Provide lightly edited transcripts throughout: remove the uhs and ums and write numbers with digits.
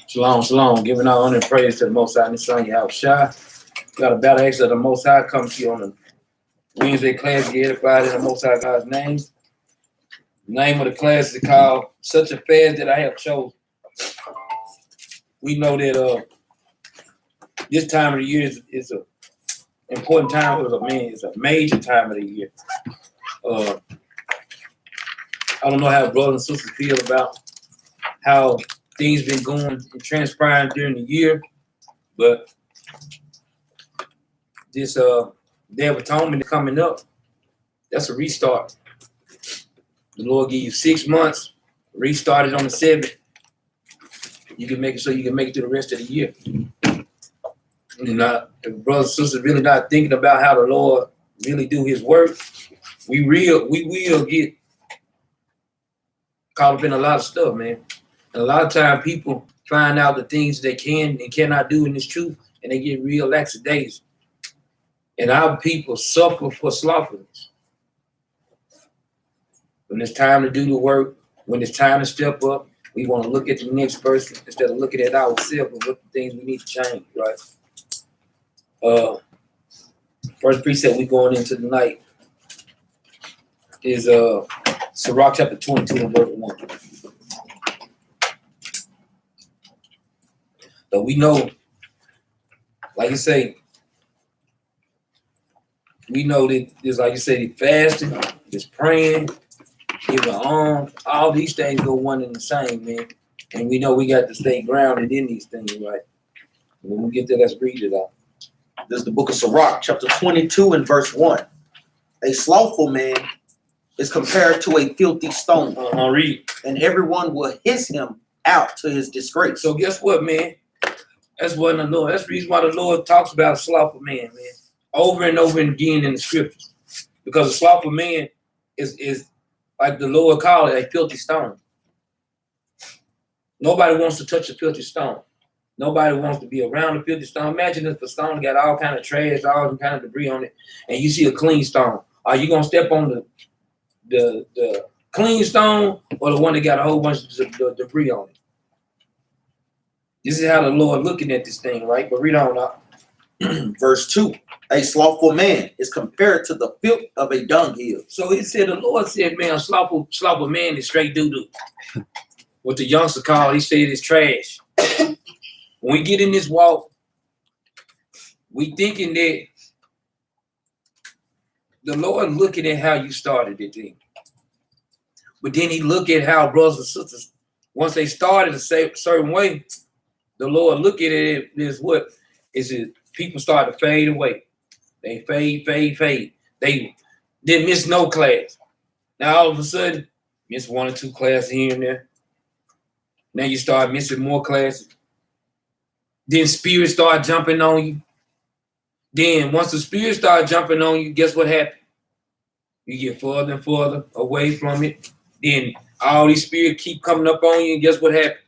Shalom, shalom. Giving all honor and praise to the Most High and His Son, Yahushua. Got a Battle Axes of the Most High coming to you on the Wednesday class. Get edified in the Most High God's name. The name of the class is called Such a Fast That I Have Chosen. We know that this time of the year is an important time for man. It's a major time of the year. I don't know how brothers and sisters feel about how things been going and transpiring during the year, but this Day of Atonement is coming up. That's a restart. The Lord give you 6 months, restart it on the 7th. You can make it so you can make it to the rest of the year. And if brothers and sisters really not thinking about how the Lord really do His work, we will get caught up in a lot of stuff, man. And a lot of times people find out the things they can and cannot do in this truth, and they get real lackadaisical. And our people suffer for slothfulness. When it's time to do the work, when it's time to step up, we want to look at the next person instead of looking at ourselves and what the things we need to change, right? First precept we going into tonight is Sirach chapter 22 and verse 1. So we know, like you say, we know that there's, like you say, fasting, there's praying, giving alms, all these things go one and the same, man. And we know we got to stay grounded in these things, right? When we get there, let's read it out. This is the book of Sirach, chapter 22 and verse 1. A slothful man is compared to a filthy stone, Read. and everyone will hiss him out to his disgrace. So guess what, man? That's what the Lord. That's the reason why the Lord talks about a slothful man, over and over again in the scriptures. Because a slothful man is like the Lord called it, a filthy stone. Nobody wants to touch a filthy stone. Nobody wants to be around a filthy stone. Imagine if a stone got all kind of trash, all kind of debris on it, and you see a clean stone. Are you gonna step on the clean stone or the one that got a whole bunch of debris on it? This is how the Lord looking at this thing, right? But read on now. Verse 2. A slothful man is compared to the filth of a dunghill. So he said, the Lord said, man, a slothful man is straight doo-doo. What the youngster called, he said, is trash. When we get in this walk, we thinking that the Lord looking at how you started the thing. But then he look at how brothers and sisters, once they started a certain way, the Lord look at it as what? Is it people start to fade away. They fade. They didn't miss no class. Now all of a sudden, miss 1 or 2 classes here and there. Now you start missing more classes. Then spirits start jumping on you. Then once the spirits start jumping on you, guess what happened? You get further and further away from it. Then all these spirits keep coming up on you, and guess what happened?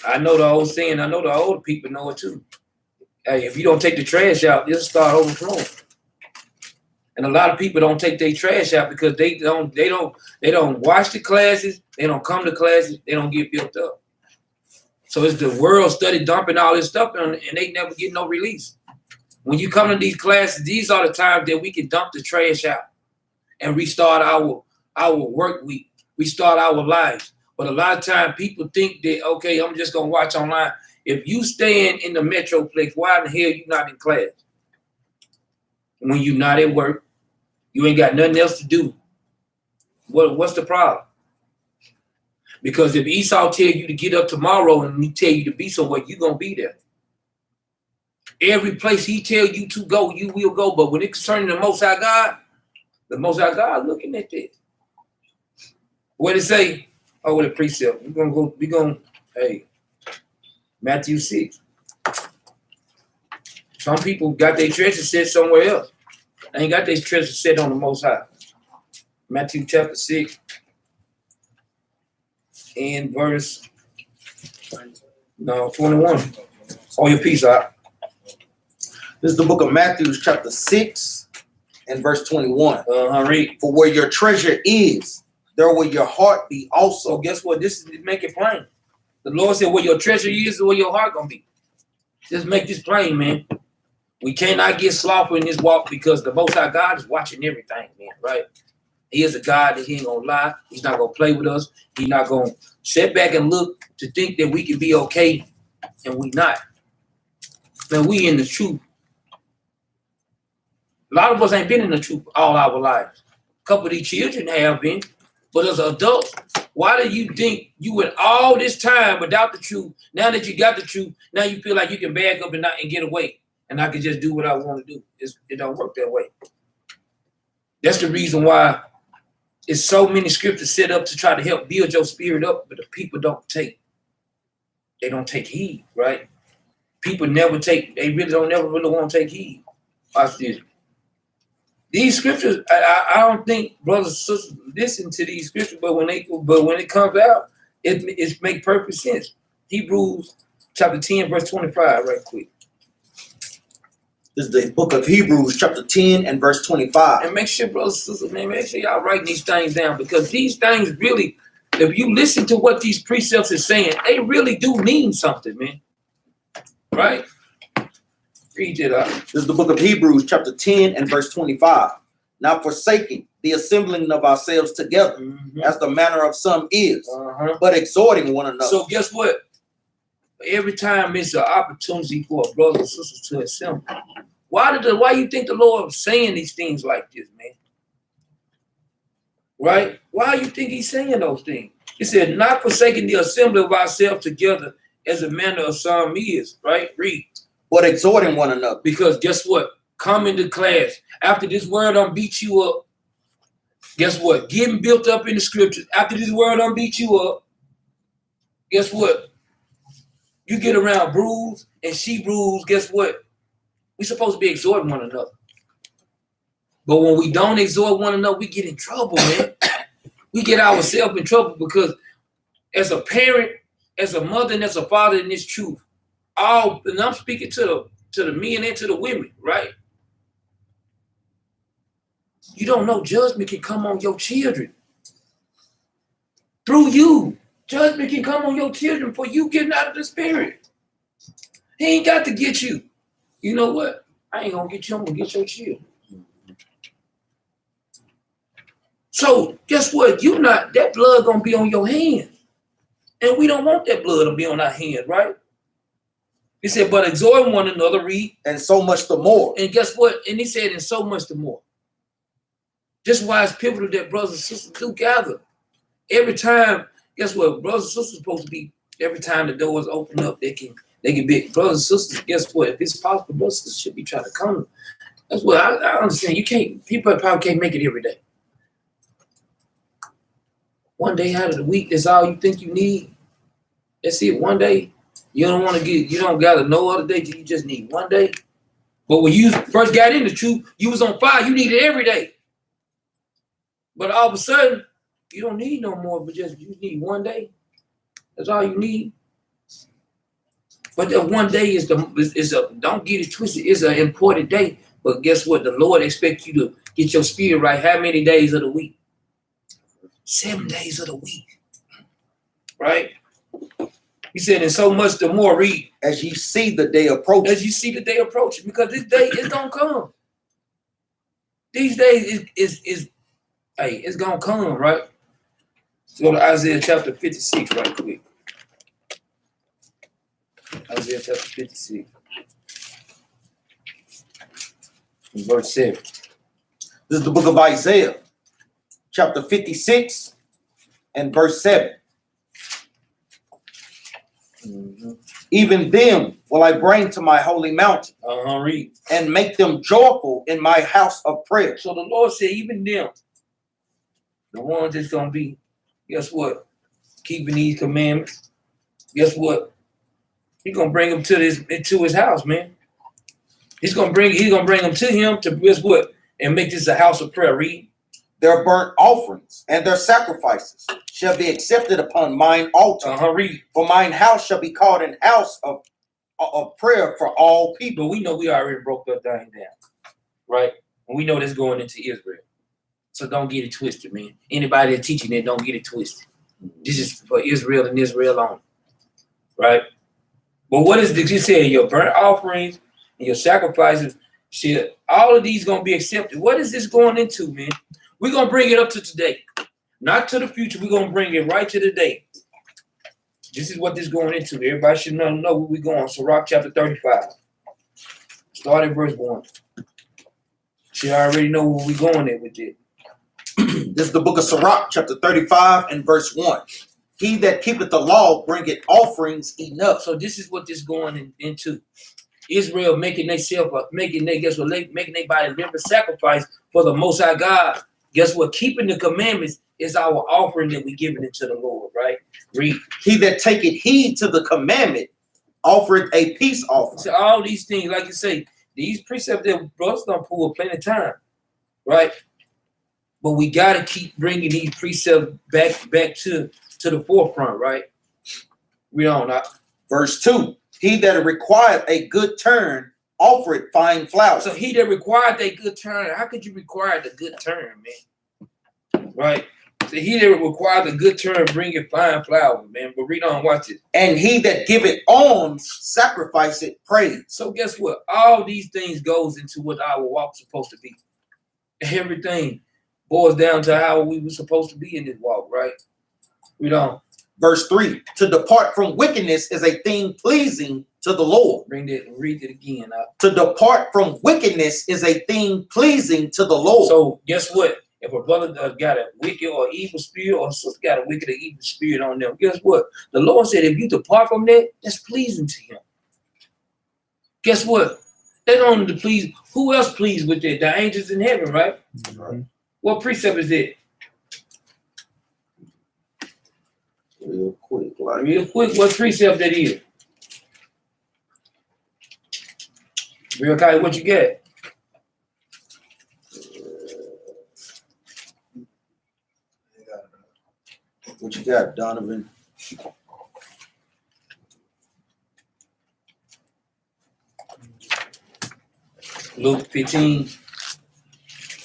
I know the old saying, I know the older people know it too. Hey, if you don't take the trash out, it'll start overflowing. And a lot of people don't take their trash out because they don't watch the classes, they don't come to classes, they don't get built up. So it's the world study dumping all this stuff on, and they never get no release. When you come to these classes, these are the times that we can dump the trash out and restart our work week, restart our lives. But a lot of times people think that, okay, I'm just going to watch online. If you staying in the Metroplex, why in the hell you not in class? When you not at work, you ain't got nothing else to do. What's the problem? Because if Esau tell you to get up tomorrow and he tell you to be somewhere, you're going to be there. Every place he tell you to go, you will go. But when it's concerning the Most High God looking at this. What it say? Oh, with a precept. Hey, Matthew 6. Some people got their treasure set somewhere else. They ain't got their treasure set on the Most High. Matthew chapter 6 and verse 21. On your piece, out. This is the book of Matthew, chapter 6 and verse 21. Read. For where your treasure is, there will your heart be also. So guess what? This is make it plain. The Lord said, where your treasure is, where your heart gonna be. Just make this plain, man. We cannot get slothful in this walk because the Most High God is watching everything, man, right? He is a God that he ain't gonna lie. He's not gonna play with us. He's not gonna sit back and look to think that we can be okay, and we not. Man, we in the truth. A lot of us ain't been in the truth all our lives. A couple of these children have been, but as adults, why do you think you went all this time without the truth? Now that you got the truth, now you feel like you can back up and get away, and I can just do what I want to do. It don't work that way. That's the reason why it's so many scriptures set up to try to help build your spirit up, but the people don't take heed, right? People they really don't want to take heed. Watch this. These scriptures, I don't think brothers and sisters listen to these scriptures, but when it comes out, it makes perfect sense. Hebrews chapter 10, verse 25, right quick. This is the book of Hebrews, chapter 10 and verse 25. And make sure, brothers and sisters, man, make sure y'all writing these things down, because these things really, if you listen to what these precepts are saying, they really do mean something, man. Right? Read it up. This is the book of Hebrews, chapter 10 and verse 25. Now forsaking the assembling of ourselves together, as the manner of some is, but exhorting one another. So guess what? Every time it's an opportunity for a brother and sisters to assemble. Why you think the Lord was saying these things like this, man? Right? Why you think he's saying those things? He said, not forsaking the assembly of ourselves together as a manner of some is, right? Read. But exhorting one another. Because guess what? Come into class. After this word done beat you up, guess what? Getting built up in the scriptures. After this word done beat you up, guess what? You get around bruise and she bruise, guess what? We're supposed to be exhorting one another. But when we don't exhort one another, we get in trouble, man. We get ourselves in trouble because as a parent, as a mother, and as a father in this truth, and I'm speaking to the men and to the women, right? You don't know judgment can come on your children. Through you. Judgment can come on your children for you getting out of the spirit. He ain't got to get you. You know what? I ain't gonna get you, I'm gonna get your children. So guess what? That blood gonna be on your hands. And we don't want that blood to be on our hands, right? He said, but exhort one another, read. And so much the more. And guess what? And he said, and so much the more. Just why it's pivotal that brothers and sisters do gather. Every time, guess what? Brothers and sisters are supposed to be, every time the doors open up, they can be brothers and sisters. Guess what? If it's possible, brothers and sisters should be trying to come. That's what I understand. People probably can't make it every day. One day out of the week, that's all you think you need. That's it. One day. You don't gather no other day. You just need one day. But when you first got in the truth, you was on fire. You needed every day. But all of a sudden, you don't need no more, but you need one day. That's all you need. But that one day don't get it twisted. It's an important day. But guess what? The Lord expects you to get your spirit right. How many days of the week? 7 days of the week. Right? He said, and so much the more, read. As you see the day approaching. As you see the day approaching. Because this day is going to come. These days it's going to come, right? Let's go to Isaiah chapter 56 right quick. Isaiah chapter 56. Verse 7. This is the book of Isaiah, chapter 56 and verse 7. Even them will I bring to my holy mountain, Read. and make them joyful in my house of prayer. So the Lord said, even them, the ones that's gonna be, guess what? Keeping these commandments. Guess what? He's gonna bring them into his house, man. He's gonna bring them to him to, guess what? And make this a house of prayer. Read. Their burnt offerings and their sacrifices shall be accepted upon mine altar. Read. For mine house shall be called an house of prayer for all people. But we know we already broke that thing down, right? And we know that's going into Israel. So don't get it twisted, man. Anybody that's teaching it, don't get it twisted. This is for Israel and Israel only. right? But what is the, you said your burnt offerings and your sacrifices, shit, all of these gonna be accepted. What is this going into, man? We're gonna bring it up to today, not to the future. We're gonna bring it right to today. This is what this going into. Everybody should know where we're going. Sirach chapter 35. Start at verse 1. Should already know where we're going at with it. This is the book of Sirach, chapter 35 and verse 1. He that keepeth the law bringeth offerings enough. So this is what this going into. Israel making themselves, making their body live a sacrifice for the Most High God. Guess what? Keeping the commandments is our offering that we giving it to the Lord, right? Read. He that taketh heed to the commandment offereth a peace offering. So all these things, like you say, these precepts that brothers don't pull plenty of time, right? But we got to keep bringing these precepts back to the forefront, right? We don't know. Verse 2. He that required a good turn offered fine flour. So he that required a good turn, how could you require the good turn, man? Right? So he that required a good turn bringeth fine flour, man. But read on, watch it. And he that giveth alms sacrificeth praise. So guess what? All these things goes into what our walk's supposed to be. Everything boils down to how we were supposed to be in this walk, right? Read on. Verse 3. To depart from wickedness is a thing pleasing to the Lord. Bring that and read it again. To depart from wickedness is a thing pleasing to the Lord. So guess what? If a brother got a wicked or evil spirit, or a sister got a wicked or evil spirit on them, guess what? The Lord said, if you depart from that, that's pleasing to him. Guess what? They don't only please. Who else pleased with it? The angels in heaven, right? Right. What precept is it? Real quick, what precept that is? Real Kai, what you get? What you got, Donovan? Luke 15,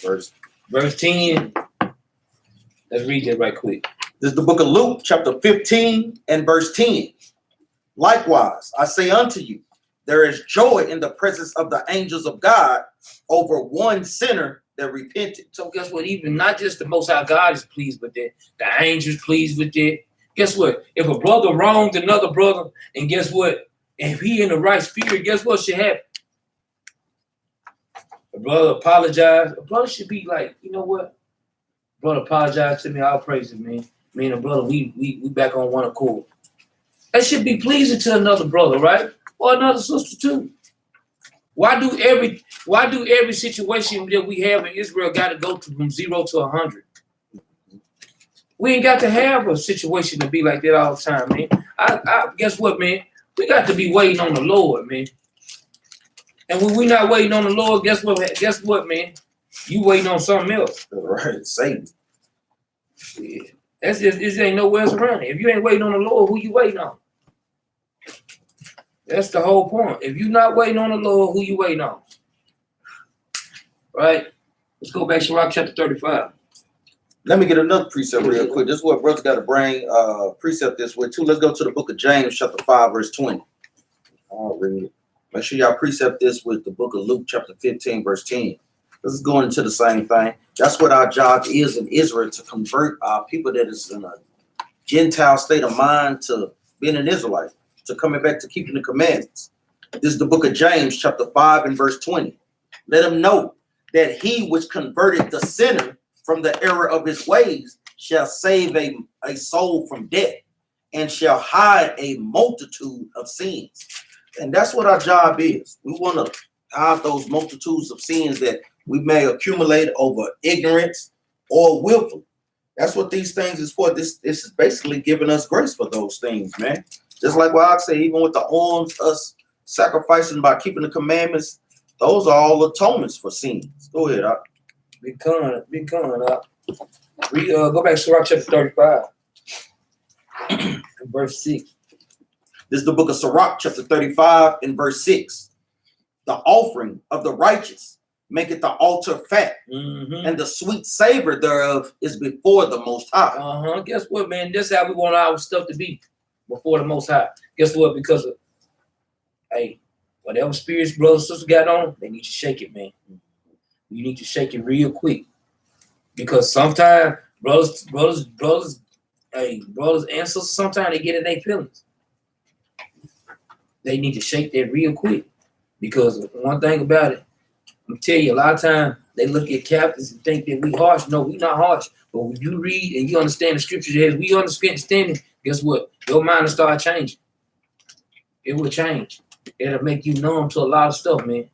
verse 10. Let's read that right quick. This is the book of Luke, chapter 15 and verse 10. Likewise, I say unto you, there is joy in the presence of the angels of God over one sinner that repented. So guess what? Even not just the Most High God is pleased with it, the angels pleased with it. Guess what? If a brother wronged another brother, and guess what? If he in the right spirit, guess what should happen? A brother apologize. A brother should be like, you know what? Brother apologize to me. I'll praise him, man. Me and a brother, we back on one accord. That should be pleasing to another brother, right? Or another sister too. Why do every situation that we have in Israel got to go from 0 to 100? We ain't got to have a situation to be like that all the time, man. I guess what, man? We got to be waiting on the Lord, man. And when we're not waiting on the Lord, guess what, man? You waiting on something else. Right, Satan. Yeah. That's just, this ain't nowhere else around it. If you ain't waiting on the Lord, who you waiting on? That's the whole point. If you're not waiting on the Lord, who you waiting on? Right? Let's go back to Sirach chapter 35. Let me get another precept real quick. This is what brothers got to bring precept this way too. Let's go to the book of James, chapter 5, verse 20. I'll read it. Make sure y'all precept this with the book of Luke, chapter 15, verse 10. This is going into the same thing. That's what our job is in Israel, to convert our people that is in a Gentile state of mind to being an Israelite, to coming back to keeping the commandments. This is the book of James, chapter 5 and verse 20. Let him know that he which converted the sinner from the error of his ways shall save a soul from death and shall hide a multitude of sins. And that's what our job is. We want to hide those multitudes of sins that we may accumulate over ignorance or willful. That's what these things is for. This is basically giving us grace for those things, man. Just like what I say, even with the alms, us sacrificing by keeping the commandments, those are all atonements for sins. Go ahead, Be kind, We go back to Sirach chapter 35, verse 6. This is the book of Sirach, chapter 35, and verse 6. The offering of the righteous maketh the altar fat, and the sweet savor thereof is before the Most High. Guess what, man? This is how we want our stuff to be. before the Most High. Guess what? Because of, hey, whatever spirits brothers and sisters got on, they need to shake it, man. You need to shake it real quick. Because sometimes brothers and sisters, sometimes they get in their feelings. They need to shake that real quick. Because one thing about it, I'm telling you, a lot of times they look at captains and think that we harsh. No, we not harsh. But when you read and you understand the scriptures as we understand it, guess what? Your mind will start changing. It will change. It'll make you numb to a lot of stuff, man.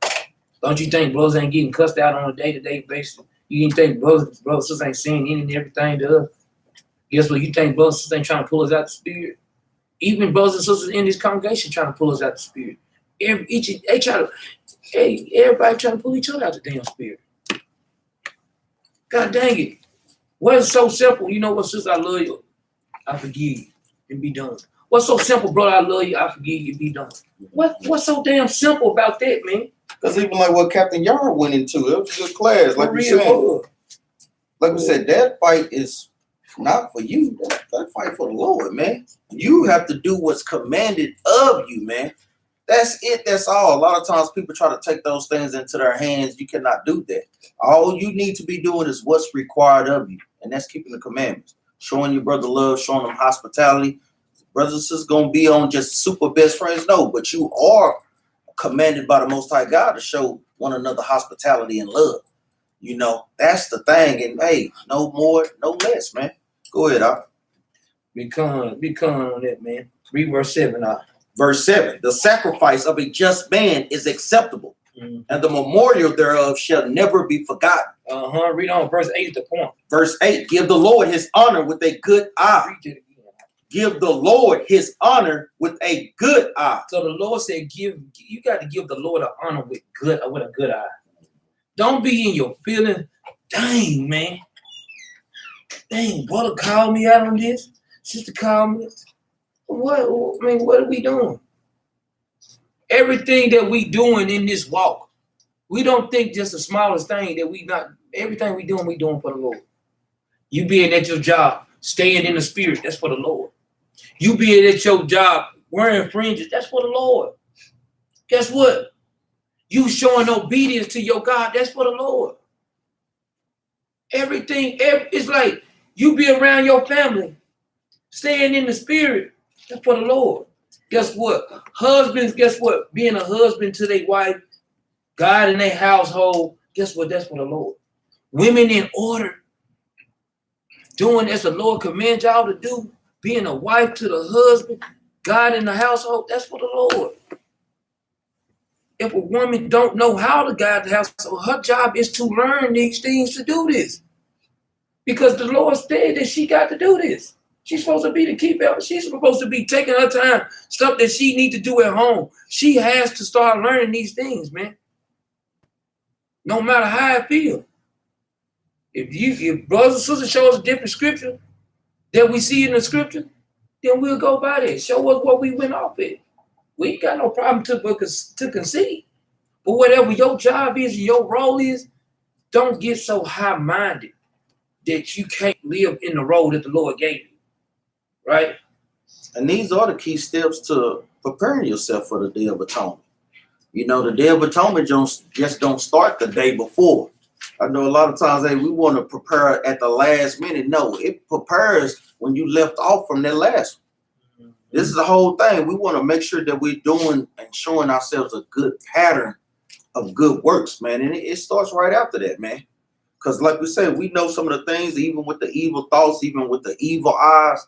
Don't you think brothers ain't getting cussed out on a day-to-day basis? You didn't think brothers and sisters ain't saying any and everything to us? Guess what? You think brothers and sisters ain't trying to pull us out the spirit? Even brothers and sisters in this congregation trying to pull us out the spirit. Everybody trying to pull each other out the damn spirit. God dang it. What's so simple? You know what, sister, I love you. I forgive you and be done. What's so simple, brother? I love you. I forgive you and be done. What's so damn simple about that, man? Because even like what Captain Yard went into, it was a good class. Like we said, that fight is not for you. That fight for the Lord, man. You have to do what's commanded of you, man. That's it. That's all. A lot of times people try to take those things into their hands. You cannot do that. All you need to be doing is what's required of you. And that's keeping the commandments. Showing your brother love, showing them hospitality. Brothers and sisters going to be on just super best friends. No, but you are commanded by the Most High God to show one another hospitality and love. You know, that's the thing. And hey, no more, no less, man. Go ahead, Doc. Be calm on that, man. Read verse 7, Doc. Verse 7, the sacrifice of a just man is acceptable, and the memorial thereof shall never be forgotten. Read on. Verse 8 is the point. Verse 8, give the Lord his honor with a good eye. Read it again. Give the Lord his honor with a good eye. So the Lord said, you got to give the Lord an honor with a good eye. Don't be in your feelings. Dang, man. Dang, brother called me out on this. Sister called me. What are we doing? Everything that we doing in this walk, we don't think just the smallest thing that we not. Everything we doing for the Lord. You being at your job, staying in the spirit, that's for the Lord. You being at your job, wearing fringes, that's for the Lord. Guess what? You showing obedience to your God, that's for the Lord. Everything, it's like you be around your family, staying in the spirit, that's for the Lord. Guess what? Husbands, guess what? Being a husband to their wife, God in their household, guess what? That's for the Lord. Women in order, doing as the Lord commands y'all to do, being a wife to the husband, God in the household, that's for the Lord. If a woman don't know how to guide the household, her job is to learn these things to do this. Because the Lord said that she got to do this. She's supposed to be the keeper. She's supposed to be taking her time, stuff that she need to do at home. She has to start learning these things, man. No matter how I feel. If brothers and sisters show us a different scripture that we see in the scripture, then we'll go by that. Show us what we went off at. We ain't got no problem to concede. But whatever your job is and your role is, don't get so high-minded that you can't live in the role that the Lord gave you. Right? And these are the key steps to preparing yourself for the Day of Atonement. You know, the Day of Atonement just don't start the day before. I know a lot of times, hey, we want to prepare at the last minute. No, it prepares when you left off from that last one. This is the whole thing. We want to make sure that we're doing and showing ourselves a good pattern of good works, man. And it starts right after that, man. Because like we said, we know some of the things, even with the evil thoughts, even with the evil eyes.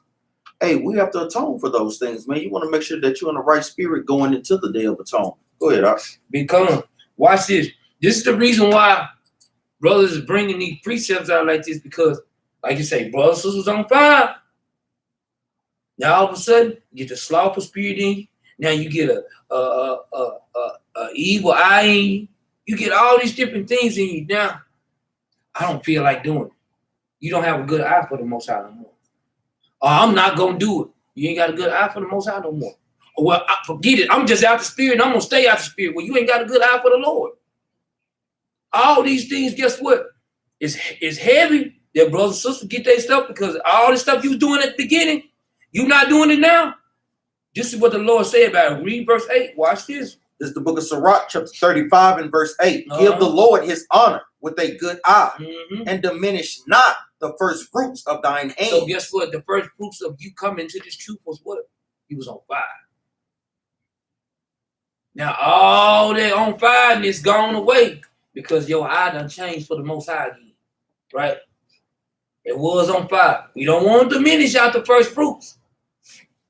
Hey, we have to atone for those things, man. You want to make sure that you're in the right spirit going into the Day of Atonement. Go ahead, Doc. Because, watch this. This is the reason why brothers is bringing these precepts out like this, because, like you say, brothers and sisters on fire. Now all of a sudden, you get the slothful spirit in you. Now you get a evil eye in you. You get all these different things in you. Now, I don't feel like doing it. You don't have a good eye for the Most High no more. Or I'm not going to do it. You ain't got a good eye for the Most High no more. Or, well, forget it. I'm just out the spirit and I'm going to stay out the spirit. Well, you ain't got a good eye for the Lord. All these things, guess what? It's heavy that brothers and sisters get their stuff, because all this stuff you was doing at the beginning, you not doing it now. This is what the Lord said about it. Read verse 8. Watch this. This is the book of Sirach, chapter 35 and verse 8. Give the Lord his honor with a good eye, and diminish not the first fruits of thine hand. So guess what? The first fruits of you coming to this truth was what? You was on fire. Now all that on fireness gone away because your eye done changed for the Most High again, right? It was on fire. We don't want to diminish out the first fruits.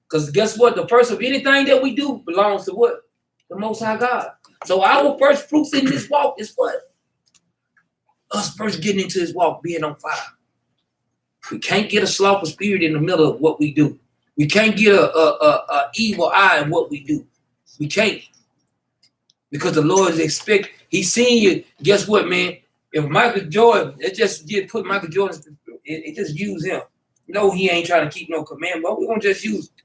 Because guess what? The first of anything that we do belongs to what? The Most High God. So our first fruits in this walk is what? Us first getting into this walk, being on fire. We can't get a slothful spirit in the middle of what we do. We can't get a evil eye in what we do. We can't. Because the Lord is He's seen you. Guess what, man? If Michael Jordan, it just put Michael Jordan, it just use him. No, he ain't trying to keep no command, but we're gonna just use him.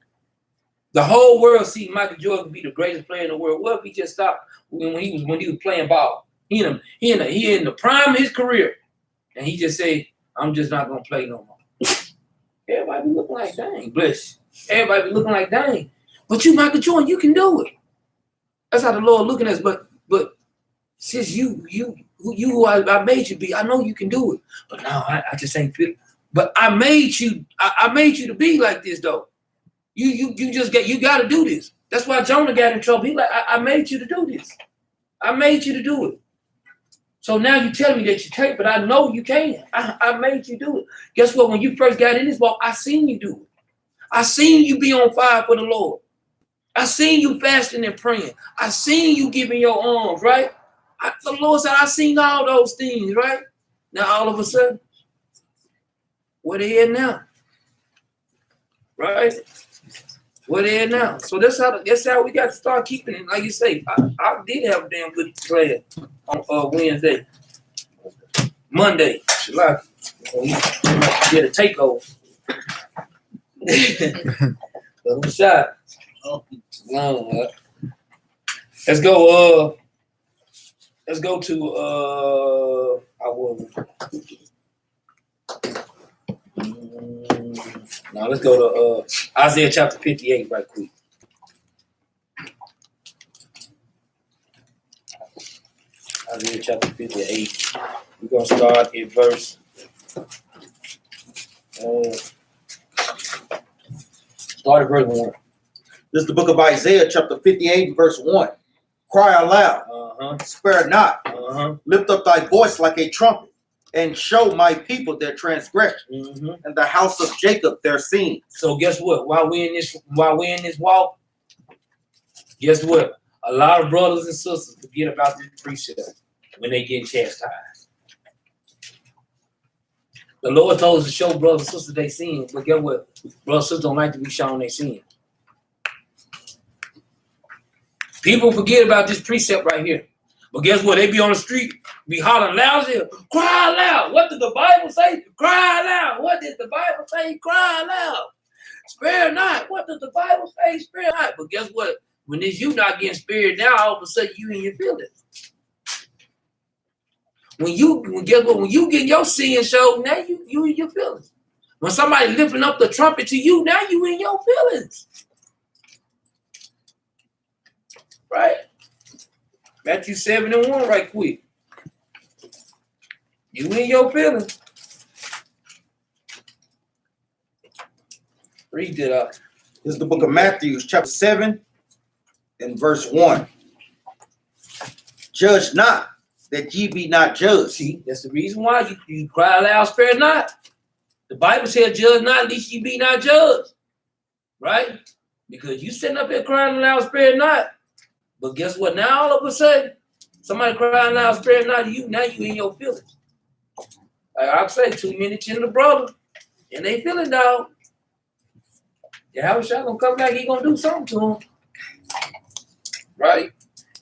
The whole world see Michael Jordan be the greatest player in the world. What if he just stopped when he was playing ball? He in the prime of his career, and he just say, "I'm just not gonna play no more." Everybody be looking like, dang, bless. Everybody be looking like, dang. But you, Michael Jordan, you can do it. That's how the Lord looking at us. But since you who I made you be, I know you can do it. But now I just ain't feel it. But I made you. I made you to be like this though. You got to do this. That's why Jonah got in trouble. He like, I made you to do this. I made you to do it. So now you tell me that you can't, but I know you can. I made you do it. Guess what? When you first got in this walk, I seen you do it. I seen you be on fire for the Lord. I seen you fasting and praying. I seen you giving your arms, right? The Lord said, I seen all those things, right? Now all of a sudden, where they at now? Right? Where they at now? So that's how we got to start keeping it. Like you say, I did have a damn good player on Wednesday. Monday. Like, did a takeover. Little shot. Let's go to now let's go to Isaiah chapter 58 right quick. Isaiah chapter 58. We're gonna start at verse start at verse 1. This is the book of Isaiah, chapter 58, verse 1. Cry aloud, spare not, lift up thy voice like a trumpet, and show my people their transgression, and the house of Jacob their sins. So guess what? While we in this walk, guess what? A lot of brothers and sisters forget about this precept when they get chastised. The Lord told us to show brothers and sisters they sin, but guess what? Brothers and sisters don't like to be shown their sin. People forget about this precept right here. But guess what? They be on the street, be hollering loud here. Cry loud. What did the Bible say? Cry loud. What did the Bible say? Cry loud. Spare not. What did the Bible say? Spare not. But guess what? When it's you not getting spared now, all of a sudden you in your feelings. When you get your sin showed, now you in your feelings. When somebody lifting up the trumpet to you, now you in your feelings. Right? Matthew 7:1 right quick. You in your feelings. Read it up. This is the book of Matthew, chapter 7 and verse 1. Judge not, that ye be not judged. See, that's the reason why you cry aloud, spare not. The Bible says, judge not, lest ye be not judged. Right? Because you sitting up here crying aloud, spare not. But guess what? Now all of a sudden, somebody crying out, spare not you. Now you in your feelings. Like I say, 2 minutes in the brother, and they feeling dog. Yahushua gonna come back. He gonna do something to him, right?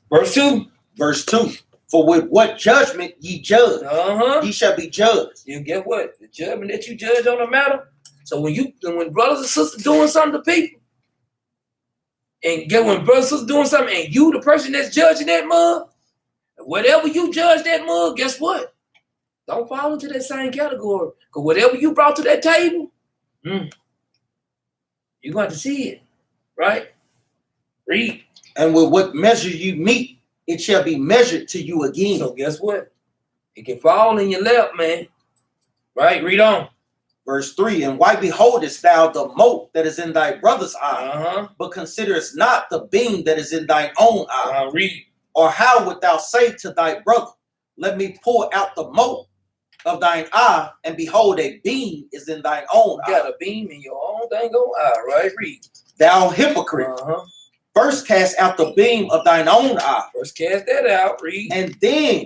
Verse 2. Verse 2. For with what judgment ye judge, ye shall be judged. You get what? The judgment that you judge on the matter. So when brothers and sisters doing something to people. And get when brothers doing something, and you, the person that's judging that mug, whatever you judge that mug, guess what? Don't fall into that same category. Because whatever you brought to that table, you're going to see it, right? Read. And with what measure you meet, it shall be measured to you again. So guess what? It can fall in your lap, man. Right? Read on. Verse 3, and why beholdest thou the mote that is in thy brother's eye, but considerest not the beam that is in thine own eye? Read. Or how wilt thou say to thy brother, let me pull out the mote of thine eye, and behold, a beam is in thine own eye? You got a beam in your own dang own eye, right? Read. Thou hypocrite. First cast out the beam of thine own eye. First cast that out. Read. And then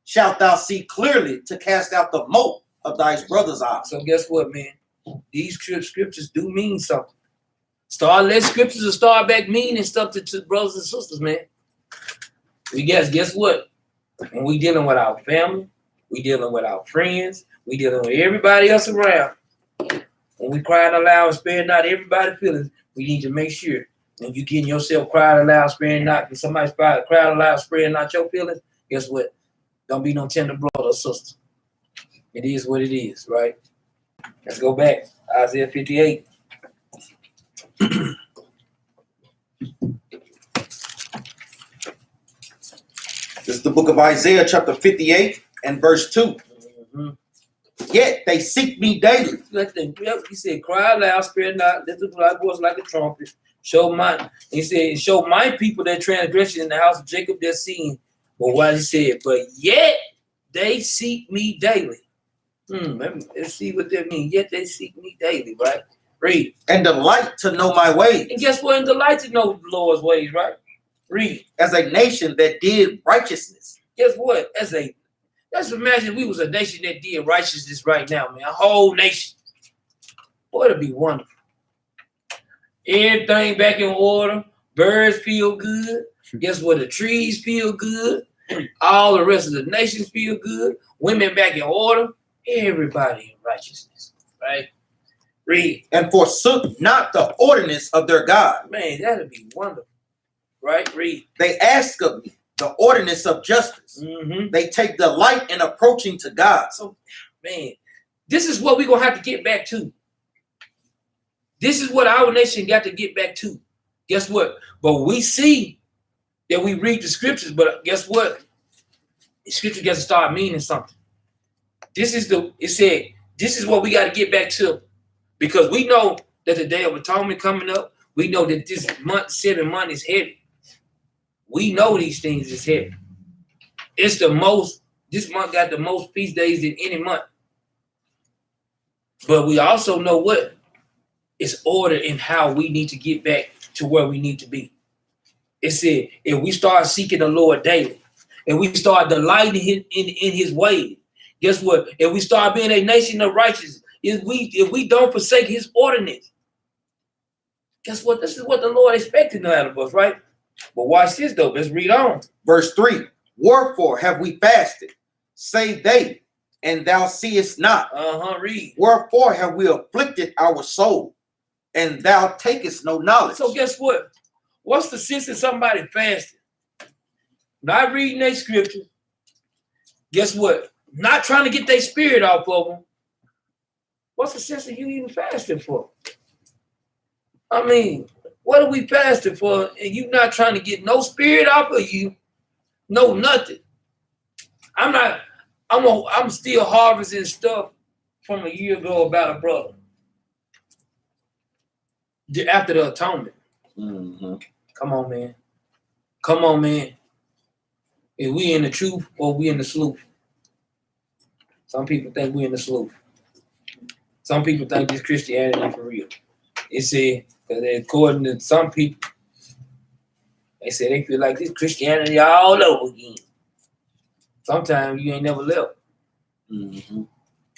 shalt thou see clearly to cast out the mote of thy brother's eye. So guess what, man? These scriptures do mean something. Let scriptures start back meaning stuff to brothers and sisters, man. We guess what? When we dealing with our family, we dealing with our friends, we dealing with everybody else around. When we crying aloud and sparing not everybody's feelings, we need to make sure when you getting yourself crying aloud, sparing not, when somebody's crying aloud, sparing not your feelings, guess what? Don't be no tender brother or sister. It is what it is, right? Let's go back. Isaiah 58. This is the book of Isaiah, chapter 58 and verse 2. Yet they seek me daily. He said, cry aloud, spare not, lift up thy voice like a trumpet. He said, show my people their transgression in the house of Jacob their sin. But what he said, but yet they seek me daily. Let's see what that means. Yet they seek me daily, right? Read. And delight to know my ways. And guess what? And delight to know the Lord's ways, right? Read. As a nation that did righteousness. Guess what? Let's imagine we was a nation that did righteousness right now, man. A whole nation. Boy, it'd be wonderful. Everything back in order. Birds feel good. Guess what? The trees feel good. All the rest of the nations feel good. Women back in order. Everybody in righteousness, right? Read. And forsook not the ordinance of their God. Man, that'd be wonderful, right? Read. They ask of me the ordinance of justice. They take delight in approaching to God. So, man, this is what we're going to have to get back to. This is what our nation got to get back to. Guess what? But we see that we read the scriptures, but guess what? The scripture got to start meaning something. This is what we got to get back to, because we know that the Day of Atonement coming up. We know that this month, 7 months, is heavy. We know these things is heavy. This month got the most feast days in any month. But we also know what? It's order in how we need to get back to where we need to be. It said, if we start seeking the Lord daily, and we start delighting in his ways, guess what? If we start being a nation of righteousness, if we don't forsake his ordinance, guess what? This is what the Lord expected out of us, right? But watch this though. Let's read on. Verse 3. Wherefore have we fasted, say they, and thou seest not. Read. Wherefore have we afflicted our soul, and thou takest no knowledge. So guess what? What's the sense of somebody fasting? Not reading their scripture. Guess what? Not trying to get their spirit off of them. What's the sense of you even fasting for? I mean, what are we fasting for? And you not trying to get no spirit off of you, no nothing. I'm still harvesting stuff from a year ago about a brother. After the atonement. Come on, man. Come on, man. Is we in the truth or we in the sleuth? Some people think we in the sleuth. Some people think this Christianity for real. It said, because according to some people, they say they feel like this Christianity all over again. Sometimes you ain't never left.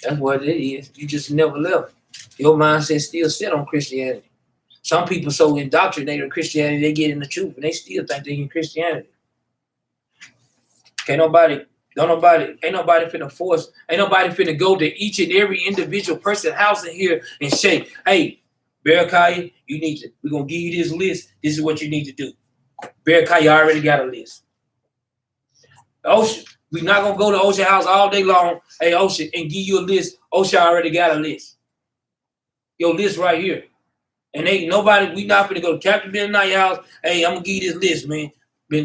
That's what it is. You just never left. Your mindset still set on Christianity. Some people so indoctrinated in Christianity, they get in the truth and they still think they in Christianity. Ain't nobody finna force, ain't nobody finna go to each and every individual person's house in here and say, hey, Benaniyah, we're gonna give you this list. This is what you need to do. Benaniyah already got a list. Ocean, we're not gonna go to Ocean house all day long, hey Ocean, and give you a list. Ocean already got a list. Your list right here. And ain't nobody, we not gonna go to Captain Benaniyah house. Hey, I'm gonna give you this list, man.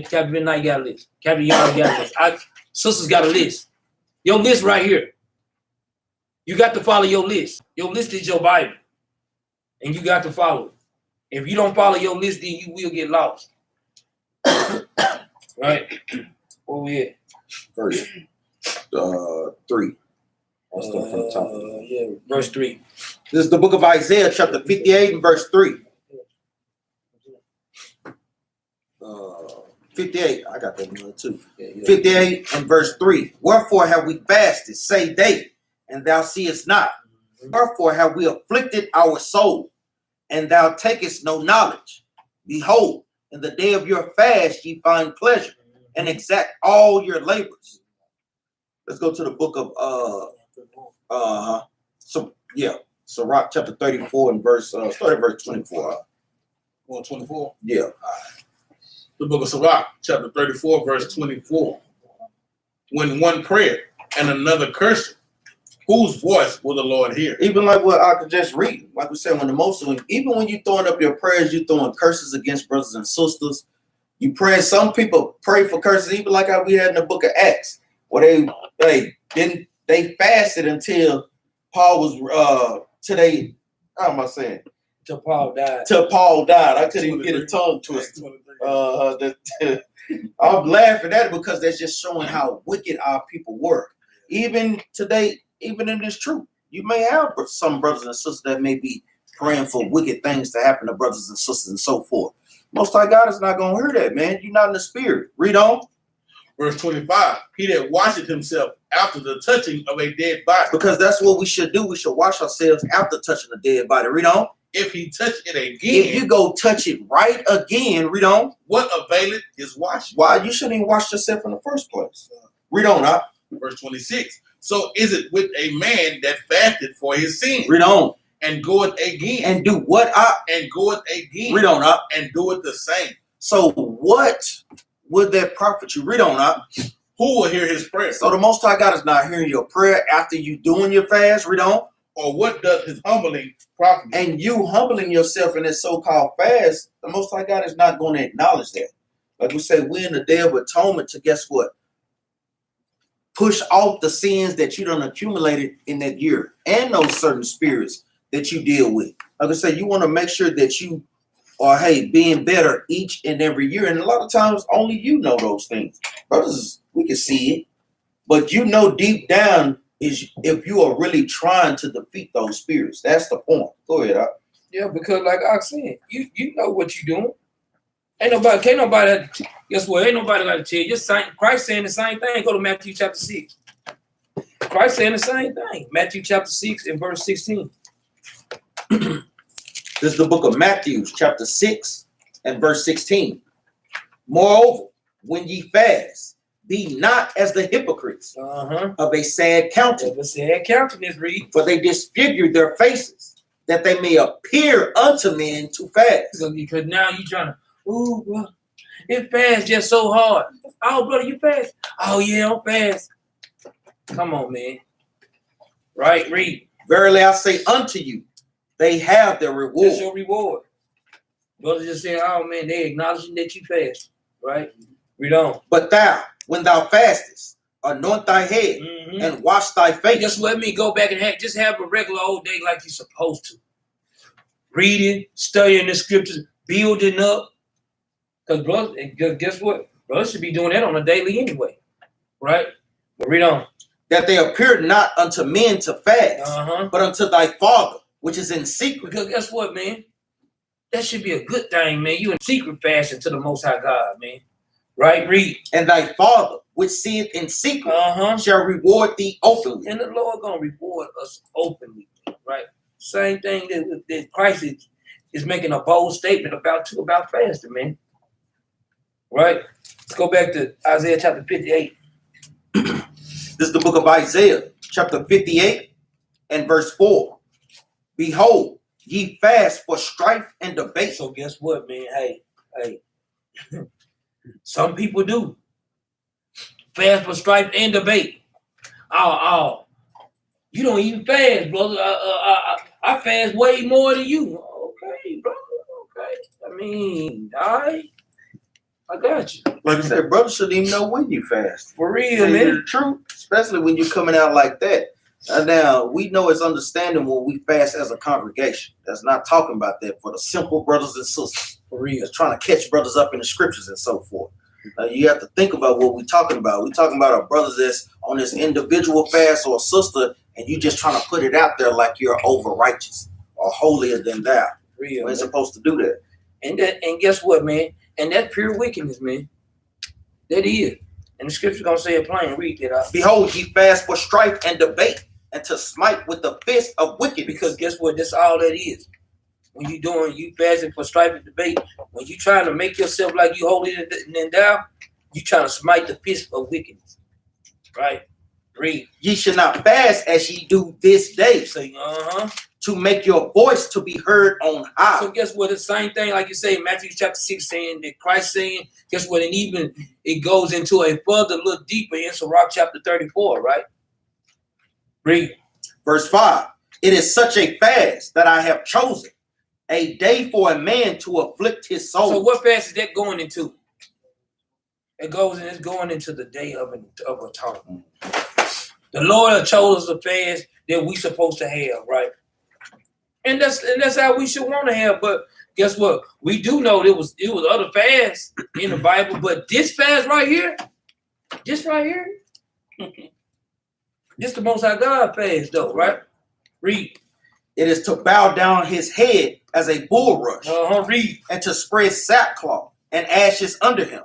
Captain Benaniyah got a list. Captain Yard got a list. Sisters got a list. Your list right here. You got to follow your list. Your list is your Bible. And you got to follow it. If you don't follow your list, then you will get lost. Right? Where we at? Verse 3. I'll start from the top. Yeah, verse 3. This is the book of Isaiah, chapter 58 and verse 3. 58. I got that one too. 58 and verse 3. Wherefore have we fasted, say they, and thou seest not. Wherefore have we afflicted our soul, and thou takest no knowledge. Behold, in the day of your fast ye find pleasure, and exact all your labors. Let's go to the book of Sirach chapter 34 and verse start at verse 24. 24? Yeah. The book of Sirach, chapter 34, verse 24. When one prayer and another cursing, whose voice will the Lord hear? Even like what I could just read, like we said, even when you throwing up your prayers, you throwing curses against brothers and sisters. You pray. Some people pray for curses, even like how we had in the book of Acts, where they fasted until Paul was today. How am I saying? Till Paul died. Till Paul died. I couldn't even get a tongue twisted. I'm laughing at it because that's just showing how wicked our people were. Even today, even in this truth, you may have some brothers and sisters that may be praying for wicked things to happen to brothers and sisters and so forth. Most High God is not going to hear that, man. You're not in the spirit. Read on. Verse 25. He that washeth himself after the touching of a dead body. Because that's what we should do. We should wash ourselves after touching a dead body. Read on. If he touch it again. If you go touch it right again, read on. What availeth his washing? Why? You shouldn't even wash yourself in the first place. Read on. Verse 26. So is it with a man that fasted for his sin. Read on. And goeth again. And do what? And goeth again. Read on. And doeth the same. So what would that profit you? Read on. Who will hear his prayer? So the Most High God is not hearing your prayer after you doing your fast. Read on. Or what does his humbling profit? And you humbling yourself in this so-called fast, the Most High God is not going to acknowledge that. Like we say, we're in the day of atonement to guess what? Push off the sins that you done accumulated in that year and those certain spirits that you deal with. Like I said, you want to make sure that you are, being better each and every year. And a lot of times only you know those things. Brothers, we can see it. But you know deep down is if you are really trying to defeat those spirits. That's the point. Go ahead. Yeah, because like I said, you know what you're doing. Can't nobody guess what? Ain't nobody got to tell you. Just Christ saying the same thing. Go to Matthew chapter 6. Christ saying the same thing. Matthew chapter 6 and verse 16. This is the book of Matthew, chapter 6 and verse 16. Moreover, when ye fast, be not as the hypocrites of a sad countenance. Read. For they disfigure their faces, that they may appear unto men to fast. Because now you trying to, bro, it fast just so hard. Oh, brother, you fast? Oh, yeah, I'm fast. Come on, man. Right, read. Verily I say unto you, they have their reward. That's your reward. Brother just saying, oh, man, they acknowledging that you fast. Right? Read on. But thou, when thou fastest, anoint thy head and wash thy face. Just let me go back and have a regular old day like you're supposed to. Reading, studying the scriptures, building up. Because brother, guess what? Brothers should be doing that on a daily anyway. Right? But read on. That they appear not unto men to fast, but unto thy Father, which is in secret. Because guess what, man? That should be a good thing, man. You in secret fasting to the Most High God, man. Right? Read. And thy Father, which seeth in secret, shall reward thee openly. And the Lord gonna reward us openly, right? Same thing that Christ is making a bold statement about fasting, man. Right? Let's go back to Isaiah chapter 58. This is the book of Isaiah, chapter 58 and verse 4. Behold, ye fast for strife and debate. So guess what, man? Hey. Some people do. Fast for strife and debate. Oh. You don't even fast, brother. I fast way more than you. Okay. right? I mean, all right. I got you. Like I said, brothers shouldn't even know when you fast. For real, Tell you man. the truth, especially when you're coming out like that. Now, we know it's understanding when we fast as a congregation. That's not talking about that for the simple brothers and sisters. For real. That's trying to catch brothers up in the scriptures and so forth. You have to think about what we're talking about. We're talking about our brothers that's on this individual fast or a sister, and you just trying to put it out there like you're over righteous or holier than thou. Real. We ain't supposed to do that. And guess what, man? And that's pure wickedness, man. That is. And the scripture gonna say it plain. Read it out. Behold, ye fast for strife and debate, and to smite with the fist of wickedness. Because guess what? That's all that is. When you fasting for strife and debate, when you trying to make yourself like you holier than thou, you trying to smite the fist of wickedness. Right? Read. Ye should not fast as ye do this day. Say, To make your voice to be heard on high. So guess what? The same thing, like you say in Matthew chapter 6, saying that Christ saying, guess what? And even it goes into a further look deeper in Sirach chapter 34, right? Read. Verse 5. It is such a fast that I have chosen, a day for a man to afflict his soul. So what fast is that going into? It's going into the day of atonement. The Lord chose us a fast that we supposed to have, right? And that's how we should want to have. But guess what? We do know it was other fasts in the Bible, but this fast right here, this the Most High God fast, though, right? Read. It is to bow down his head as a bulrush, Read. and to spread sackcloth and ashes under him.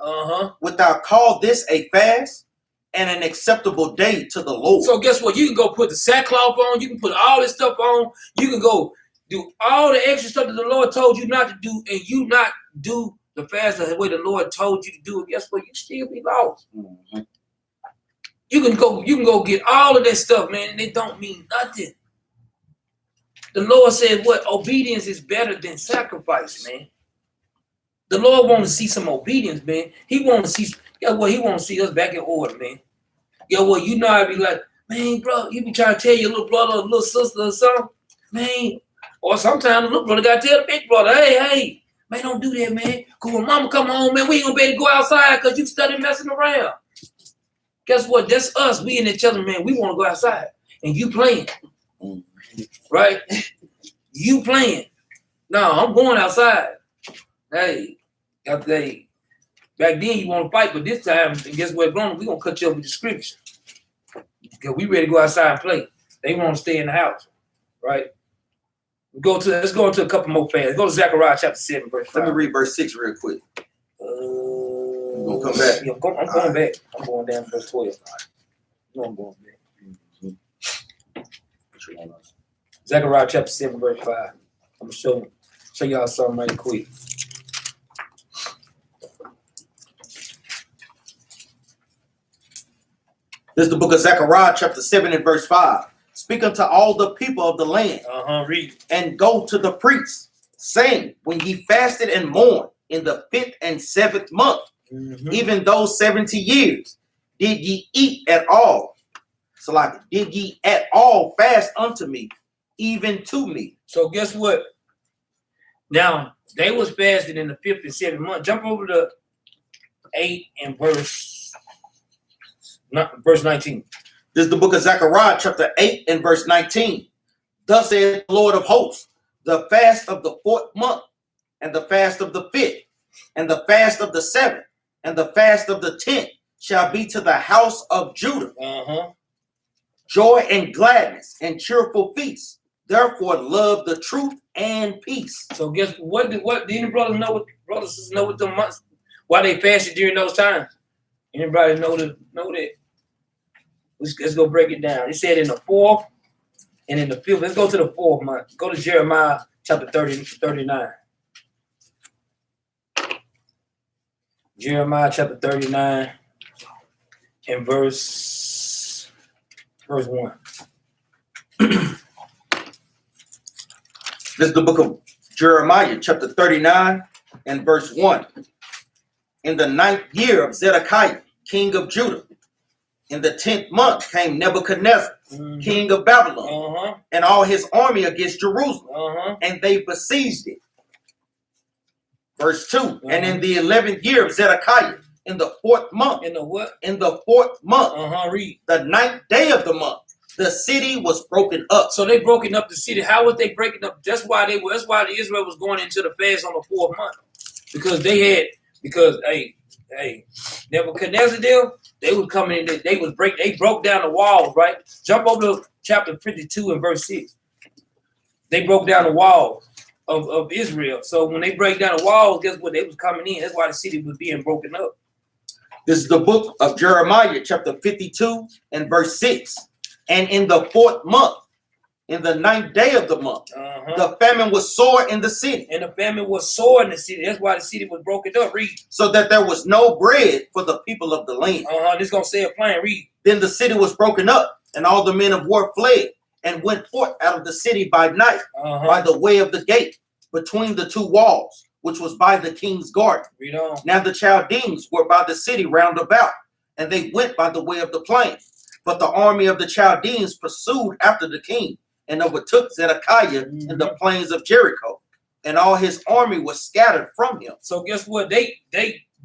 Wilt thou call this a fast and an acceptable day to the Lord? So guess what? You can go put the sackcloth on. You can put all this stuff on. You can go do all the extra stuff that the Lord told you not to do, and you not do the fast the way the Lord told you to do it. Guess what? You still be lost. You can go get all of that stuff, man, and it don't mean nothing. The Lord said, what? Obedience is better than sacrifice, man. The Lord wants to see some obedience, man. He wants to see, He wants to see us back in order, man. You know, I'd be like, man, bro, you be trying to tell your little brother or little sister or something, man. Or sometimes the little brother got to tell the big brother, hey, man, don't do that, man. Cause when mama come home, man, we ain't gonna be able to go outside because you study messing around. Guess what? That's us. We in each other, man. We want to go outside. And you playing. Right? You playing. No, I'm going outside. Hey, back then you want to fight, but this time, and guess what, we're going to cut you up with the scripture. Because we ready to go outside and play. They want to stay in the house. Right? Let's go into a couple more fasts. Go to Zechariah chapter 7, verse 5. Let me read verse 6 real quick. You gonna come back? Yeah, I'm going back. I'm going down to verse 12. I'm going back. Zechariah chapter 7, verse 5. I'm going to show y'all something right quick. This is the book of Zechariah chapter 7 and verse 5. Speak unto all the people of the land. Read. And go to the priests, saying, when ye fasted and mourned in the 5th and 7th month, even those 70 years, did ye eat at all? So like, did ye at all fast unto me, even to me? So guess what? Now, they was fasting in the 5th and 7th month. Jump over to 8 and verse 19. This is the book of Zechariah, chapter 8 and verse 19. Thus saith the Lord of hosts, the fast of the 4th month, and the fast of the 5th, and the fast of the 7th, and the fast of the 10th shall be to the house of Judah. Joy and gladness and cheerful feasts. Therefore, love the truth and peace. So guess what? Did any brothers know what the months why they fasted during those times? Anybody know that? Let's go break it down. It said in the 4th and in the 5th. Let's go to the 4th month. Go to Jeremiah chapter 39. Jeremiah chapter 39 and verse 1. This is the book of Jeremiah, chapter 39 and verse 1. In the 9th year of Zedekiah, king of Judah, in the 10th month came Nebuchadnezzar, king of Babylon, and all his army against Jerusalem, and they besieged it. Verse 2. And in the 11th year of Zedekiah, in the 4th month. In the what? In the 4th month. Read. The 9th day of the month. The city was broken up. So they broken up the city. How was they breaking up? That's why Israel was going into the fast on the 4th month. Because Nebuchadnezzar they was coming in, they broke down the walls, right? Jump over to chapter 52 and verse 6. They broke down the walls of Israel. So when they break down the walls, guess what? They was coming in. That's why the city was being broken up. This is the book of Jeremiah, chapter 52 and verse 6. And in the 4th month, in the 9th day of the month, the famine was sore in the city. And the famine was sore in the city. That's why the city was broken up. Read. So that there was no bread for the people of the land. This gonna say a plain. Read. Then the city was broken up, and all the men of war fled and went forth out of the city by night, by the way of the gate, between the 2 walls, which was by the king's garden. Read on. Now the Chaldeans were by the city round about, and they went by the way of the plain. But the army of the Chaldeans pursued after the king, and overtook Zedekiah in the plains of Jericho, and all his army was scattered from him. So guess what? They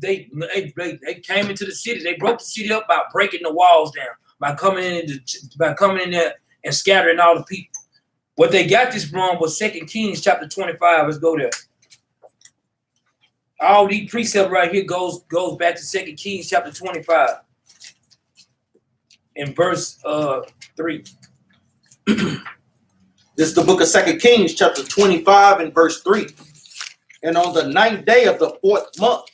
came into the city. They broke the city up by breaking the walls down, by coming in there and scattering all the people. What they got this from was 2 Kings chapter 25. Let's go there. All these precepts right here goes back to 2 Kings chapter 25 in verse 3. This is the book of 2 Kings, chapter 25 and verse 3. And on the 9th day of the 4th month,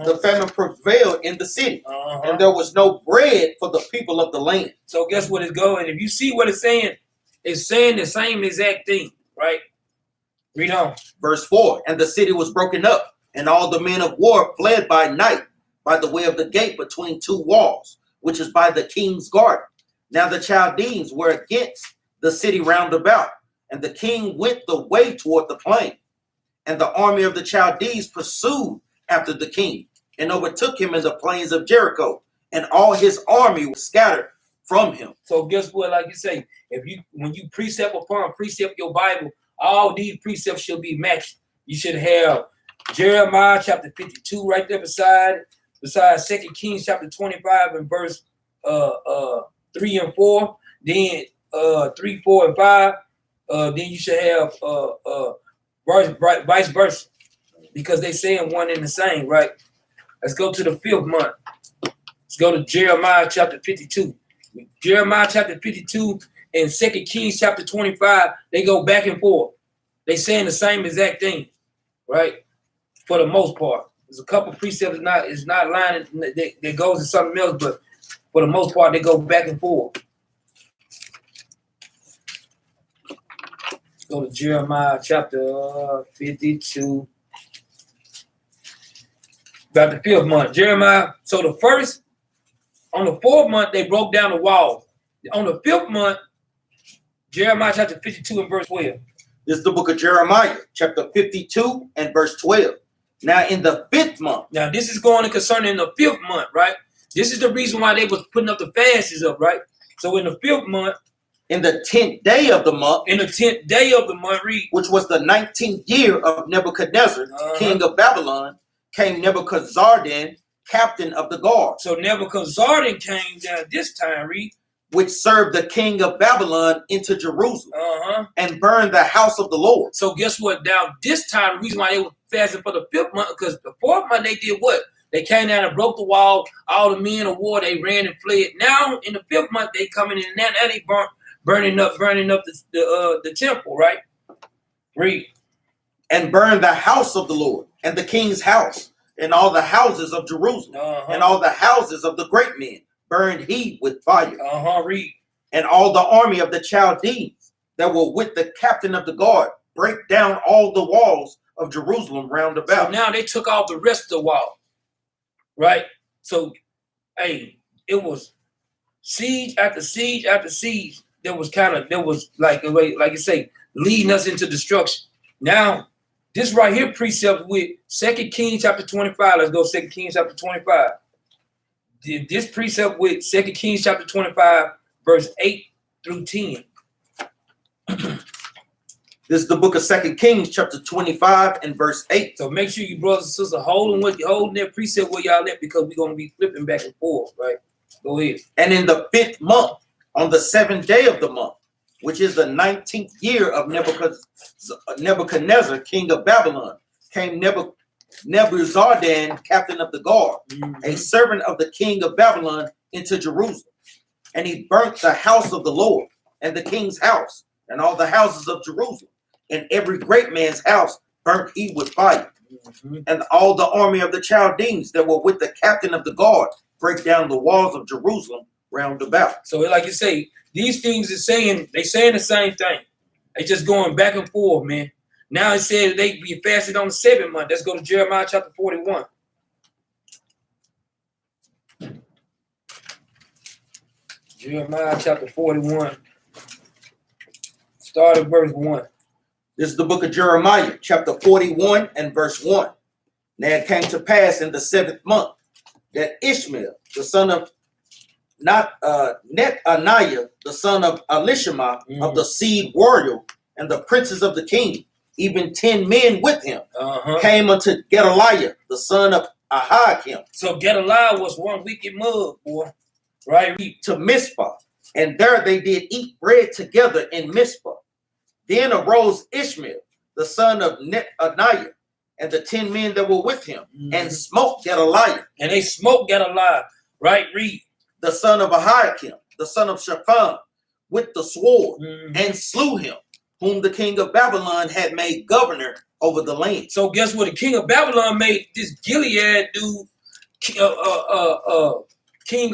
the famine prevailed in the city, and there was no bread for the people of the land. So guess what it's going? If you see what it's saying the same exact thing, right? Read on. Verse 4. And the city was broken up, and all the men of war fled by night by the way of the gate between 2 walls, which is by the king's garden. Now the Chaldeans were against the city round about, and the king went the way toward the plain. And the army of the Chaldees pursued after the king, and overtook him in the plains of Jericho, and all his army was scattered from him. So guess what? Like you say, when you precept upon precept your Bible, all these precepts should be matched. You should have Jeremiah chapter 52 right there beside 2 Kings chapter 25 and verse 3 and 4. Then 3, 4, and 5. Then you should have vice versa, because they saying one and the same, right? Let's go to the 5th month. Let's go to Jeremiah chapter 52. Jeremiah chapter 52 and 2 Kings chapter 25, they go back and forth. They saying the same exact thing, right? For the most part. There's a couple precepts is not lining that goes to something else, but for the most part, they go back and forth. Go to Jeremiah chapter 52. About the 5th month. Jeremiah. So on the 4th month, they broke down the walls. On the 5th month, Jeremiah chapter 52 and verse 12. This is the book of Jeremiah, chapter 52 and verse 12. Now in the 5th month. Now this is going to concerning the 5th month, right? This is the reason why they was putting up the fasts up, right? So in the 5th month, in the 10th day of the month. In the 10th day of the month, read. Which was the 19th year of Nebuchadnezzar, king of Babylon, came Nebuchadnezzar, captain of the guard. So Nebuchadnezzar came down this time, read. Which served the king of Babylon into Jerusalem and burned the house of the Lord. So guess what? Now this time, the reason why they were fasting for the 5th month, because the 4th month they did what? They came down and broke the wall. All the men of war, they ran and fled. Now in the 5th month, they coming in. Now they burning up the temple, right? Read. And burned the house of the Lord, and the king's house, and all the houses of Jerusalem, and all the houses of the great men burned he with fire. Read. And all the army of the Chaldeans that were with the captain of the guard break down all the walls of Jerusalem round about. So now they took off the rest of the wall, right? So, it was siege after siege after siege. There was like you say, leading us into destruction. Now, this right here precept with 2 Kings chapter 25. Let's go 2 Kings chapter 25. This precept with 2 Kings chapter 25, verse 8 through 10. This is the book of 2 Kings, chapter 25 and verse 8. So make sure you brothers and sisters holding that precept where y'all at, because we're gonna be flipping back and forth, right? Go ahead. And in the 5th month, on the 7th day of the month, which is the 19th year of Nebuchadnezzar, king of Babylon, came Nebuzaradan, captain of the guard, a servant of the king of Babylon, into Jerusalem. And he burnt the house of the Lord, and the king's house, and all the houses of Jerusalem. And every great man's house burnt he with fire. And all the army of the Chaldeans that were with the captain of the guard break down the walls of Jerusalem round about. So like you say, these things is saying, they saying the same thing. They just going back and forth, man. Now it said they be fasted on the 7th month. Let's go to Jeremiah chapter 41. Jeremiah chapter 41. Start at verse 1. This is the book of Jeremiah, chapter 41 and verse 1. Now it came to pass in the 7th month that Ishmael, the son of Benaniyah, the son of Elishama, of the seed royal, and the princes of the king, even 10 men with him, came unto Gedaliah, the son of Ahikam. So Gedaliah was one wicked mug, boy, right? To Mizpah, and there they did eat bread together in Mizpah. Then arose Ishmael, the son of Benaniyah, and the 10 men that were with him, and smote Gedaliah. And they smoked Gedaliah, right? Read. The son of Ahikam, the son of Shaphan, with the sword, and slew him, whom the king of Babylon had made governor over the land. So guess what? The king of Babylon made this Gilead dude king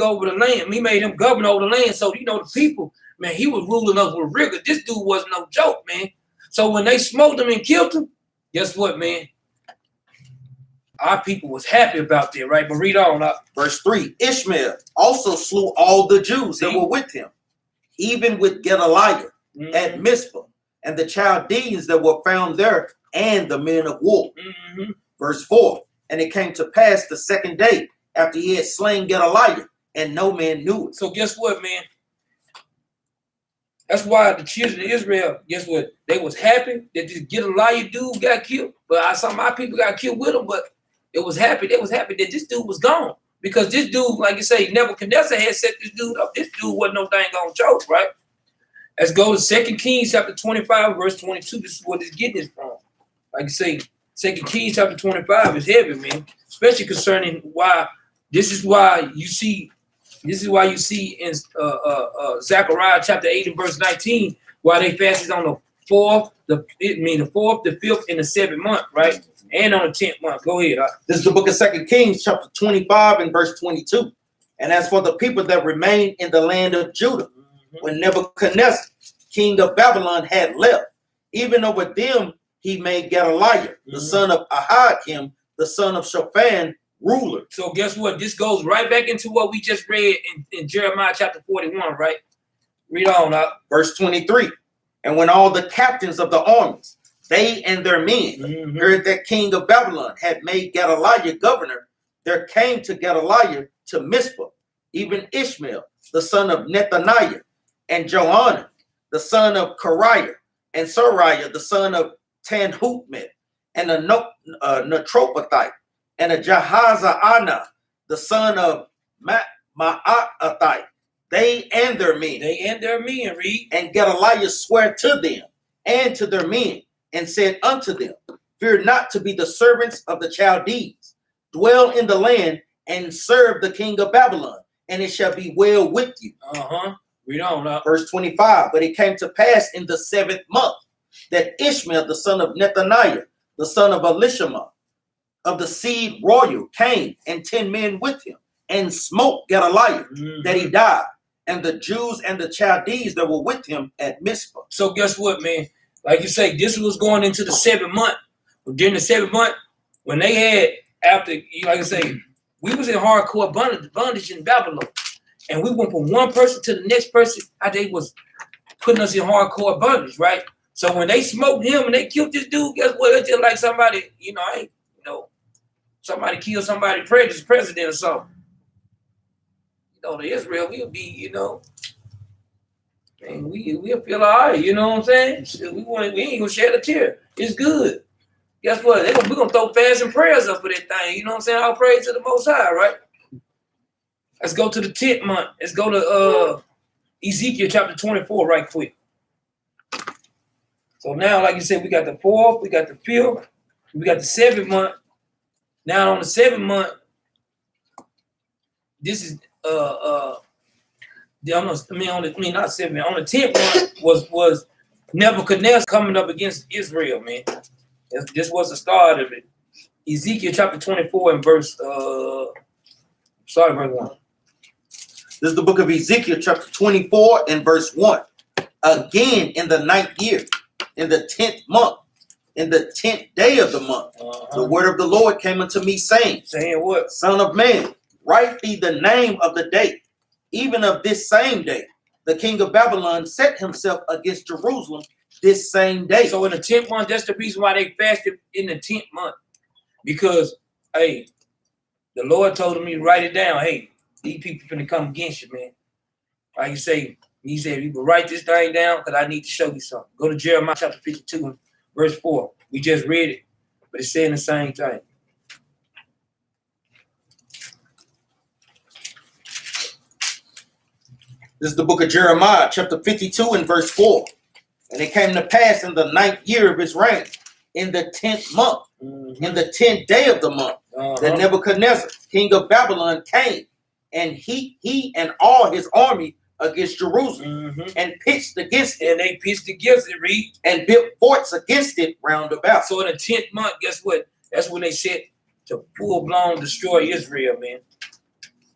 over the land. He made him governor over the land. So, you know, the people, man, he was ruling us with rigor. This dude was no joke, man. So when they smoked him and killed him, guess what, man? Our people was happy about that, right? But read on. Verse 3, Ishmael also slew all the Jews that were with him, even with Gedaliah at Mizpah, and the Chaldeans that were found there, and the men of war. Verse 4, and it came to pass the 2nd day after he had slain Gedaliah, and no man knew it. So guess what, man? That's why the children of Israel, guess what? They was happy that this Gedaliah dude got killed. But some of my people got killed with him, but it was happy. They was happy that this dude was gone. Because this dude, like you say, Nebuchadnezzar had set this dude up. This dude wasn't no dang on joke, right? Let's go to 2 Kings chapter 25, verse 22. This is what it's getting this from. Like you say, 2 Kings chapter 25 is heavy, man. Especially concerning why this is why you see in Zechariah chapter 8 and verse 19, why they fasted on the 4th, the 4th, the 5th, and the 7th month, right? And on the 10th month. Go ahead. This is the book of 2 Kings, chapter 25 and verse 22. And as for the people that remained in the land of Judah, when Nebuchadnezzar, king of Babylon, had left, even over them he made Gedaliah, the son of Ahikam, the son of Shaphan, ruler. So guess what? This goes right back into what we just read in Jeremiah chapter 41, right? Read on up. Verse 23. And when all the captains of the armies, they and their men, heard that king of Babylon had made Gedaliah governor, there came to Gedaliah to Mizpah, even Ishmael, the son of Nethaniah, and Johanan, the son of Kariah, and Sariah, the son of Tanhutmet, and a Netropathite, and a Jahaziah, the son of Maa'athite, they and their men. They and their men, read. And Gedaliah sware to them and to their men, and said unto them, fear not to be the servants of the Chaldees. Dwell in the land and serve the king of Babylon, and it shall be well with you. Read on up. Verse 25, but it came to pass in the 7th month that Ishmael, the son of Nethaniah, the son of Elishama, of the seed royal, came, and 10 men with him, and smote Gedaliah, that he died, and the Jews and the Chaldees that were with him at Mizpah. So guess what, man? Like you say, this was going into the 7th month. During the 7th month, when they had, after, like I say, we was in hardcore bondage in Babylon. And we went from one person to the next person, how they was putting us in hardcore bondage, right? So when they smoked him and they killed this dude, guess what? It's just like somebody, somebody killed somebody, president or something. To Israel, we'll be, And we'll feel all right, you know what I'm saying? Shit, we ain't gonna shed a tear. It's good. Guess what? We're gonna throw fast and prayers up for that thing. You know what I'm saying? I'll praise to the Most High, right? Let's go to the 10th month. Let's go to Ezekiel chapter 24 right quick. So now, like you said, we got the 4th, we got the 5th, we got the 7th month. Now on the 7th month, this is on the 10th month was Nebuchadnezzar coming up against Israel, man. This was the start of it. Ezekiel chapter 24 and verse verse 1. This is the book of Ezekiel, chapter 24 and verse 1. Again, in the 9th year, in the 10th month, in the 10th day of the month, the word of the Lord came unto me, saying, Saying what? Son of man, write thee the name of the day, even of this same day. The king of Babylon set himself against Jerusalem this same day. So in the 10th month, that's the reason why they fasted in the 10th month. Because, hey, the Lord told me to write it down. Hey, these people finna come against you, man. Like you say, he said, you can write this thing down because I need to show you something. Go to Jeremiah chapter 52 and verse 4. We just read it, but it's saying the same thing. This is the book of Jeremiah, chapter 52 and verse 4. And it came to pass in the 9th year of his reign, in the 10th month, in the 10th day of the month, that Nebuchadnezzar, king of Babylon, came, and he and all his army against Jerusalem, and pitched against it. And they pitched against it, read. And built forts against it round about. So in the 10th month, guess what? That's when they set to full-blown destroy Israel, man.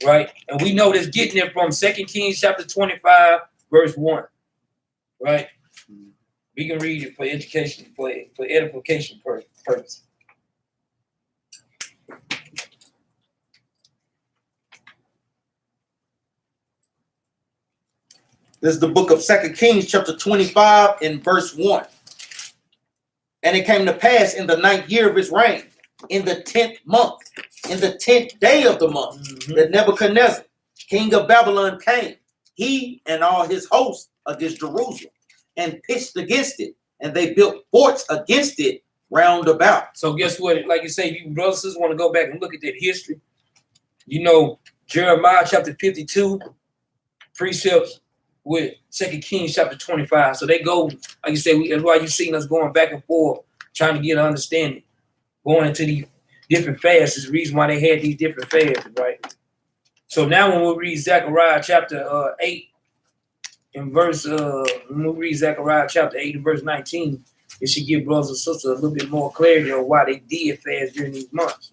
Right? And we know this getting it from 2 Kings chapter 25, verse 1. Right? We can read it for education, for edification purpose. This is the book of 2 Kings, chapter 25, and verse 1. And it came to pass in the 9th year of his reign, in the 10th month, in the 10th day of the month, that Nebuchadnezzar, king of Babylon, came, he and all his hosts against Jerusalem, and pitched against it, and they built forts against it round about. So guess what? Like you say, you brothers and sisters want to go back and look at that history. You know, Jeremiah chapter 52 precepts with 2 Kings chapter 25. So they go, like you say, that's why you seen us going back and forth, trying to get an understanding, going into these different fasts is the reason why they had these different fasts, right? So now when we read Zechariah chapter 8 and verse, when we read Zechariah chapter 8 and verse 19, it should give brothers and sisters a little bit more clarity on why they did fast during these months.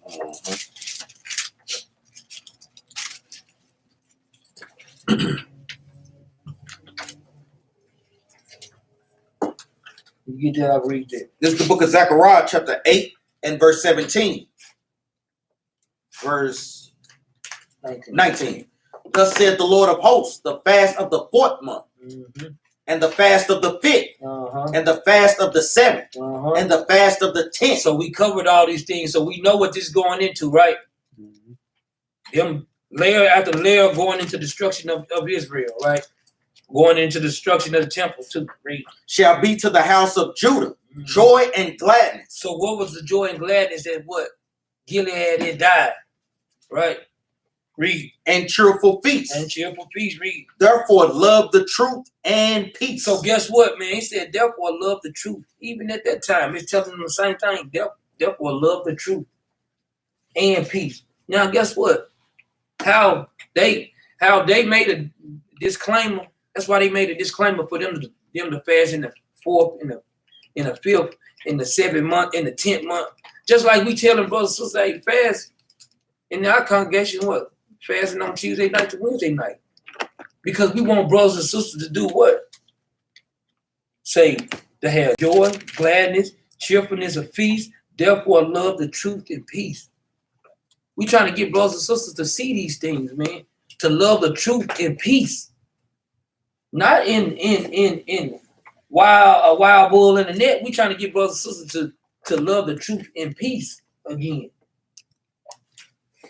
You get that, I'll read that. This is the book of Zechariah, chapter 8 and verse 17. Verse 19. Thus said the Lord of hosts, the fast of the 4th month, and the fast of the 5th, and the fast of the 7th, and the fast of the 10th. So we covered all these things, so we know what this is going into, right? Them layer after layer going into destruction of Israel, right? Going into destruction of the temple too. Read. Shall be to the house of Judah joy and gladness. So what was the joy and gladness that what? Gilead had died, right? Read. And cheerful feast. And cheerful feast, read. Therefore love the truth and peace. So guess what, man? He said, therefore love the truth. Even at that time, it's telling them the same thing. Therefore love the truth and peace. Now, guess what? How they made a disclaimer. That's why they made a disclaimer for them to fast in the 4th, in the 5th, in the 7th month, in the 10th month. Just like we tell them brothers and sisters, hey, fast in our congregation, what? Fasting on Tuesday night to Wednesday night. Because we want brothers and sisters to do what? Say, to have joy, gladness, cheerfulness of feast, therefore love the truth and peace. We trying to get brothers and sisters to see these things, man. To love the truth and peace. Not in wild bull in the net. We trying to get brothers and sisters to love the truth and peace again.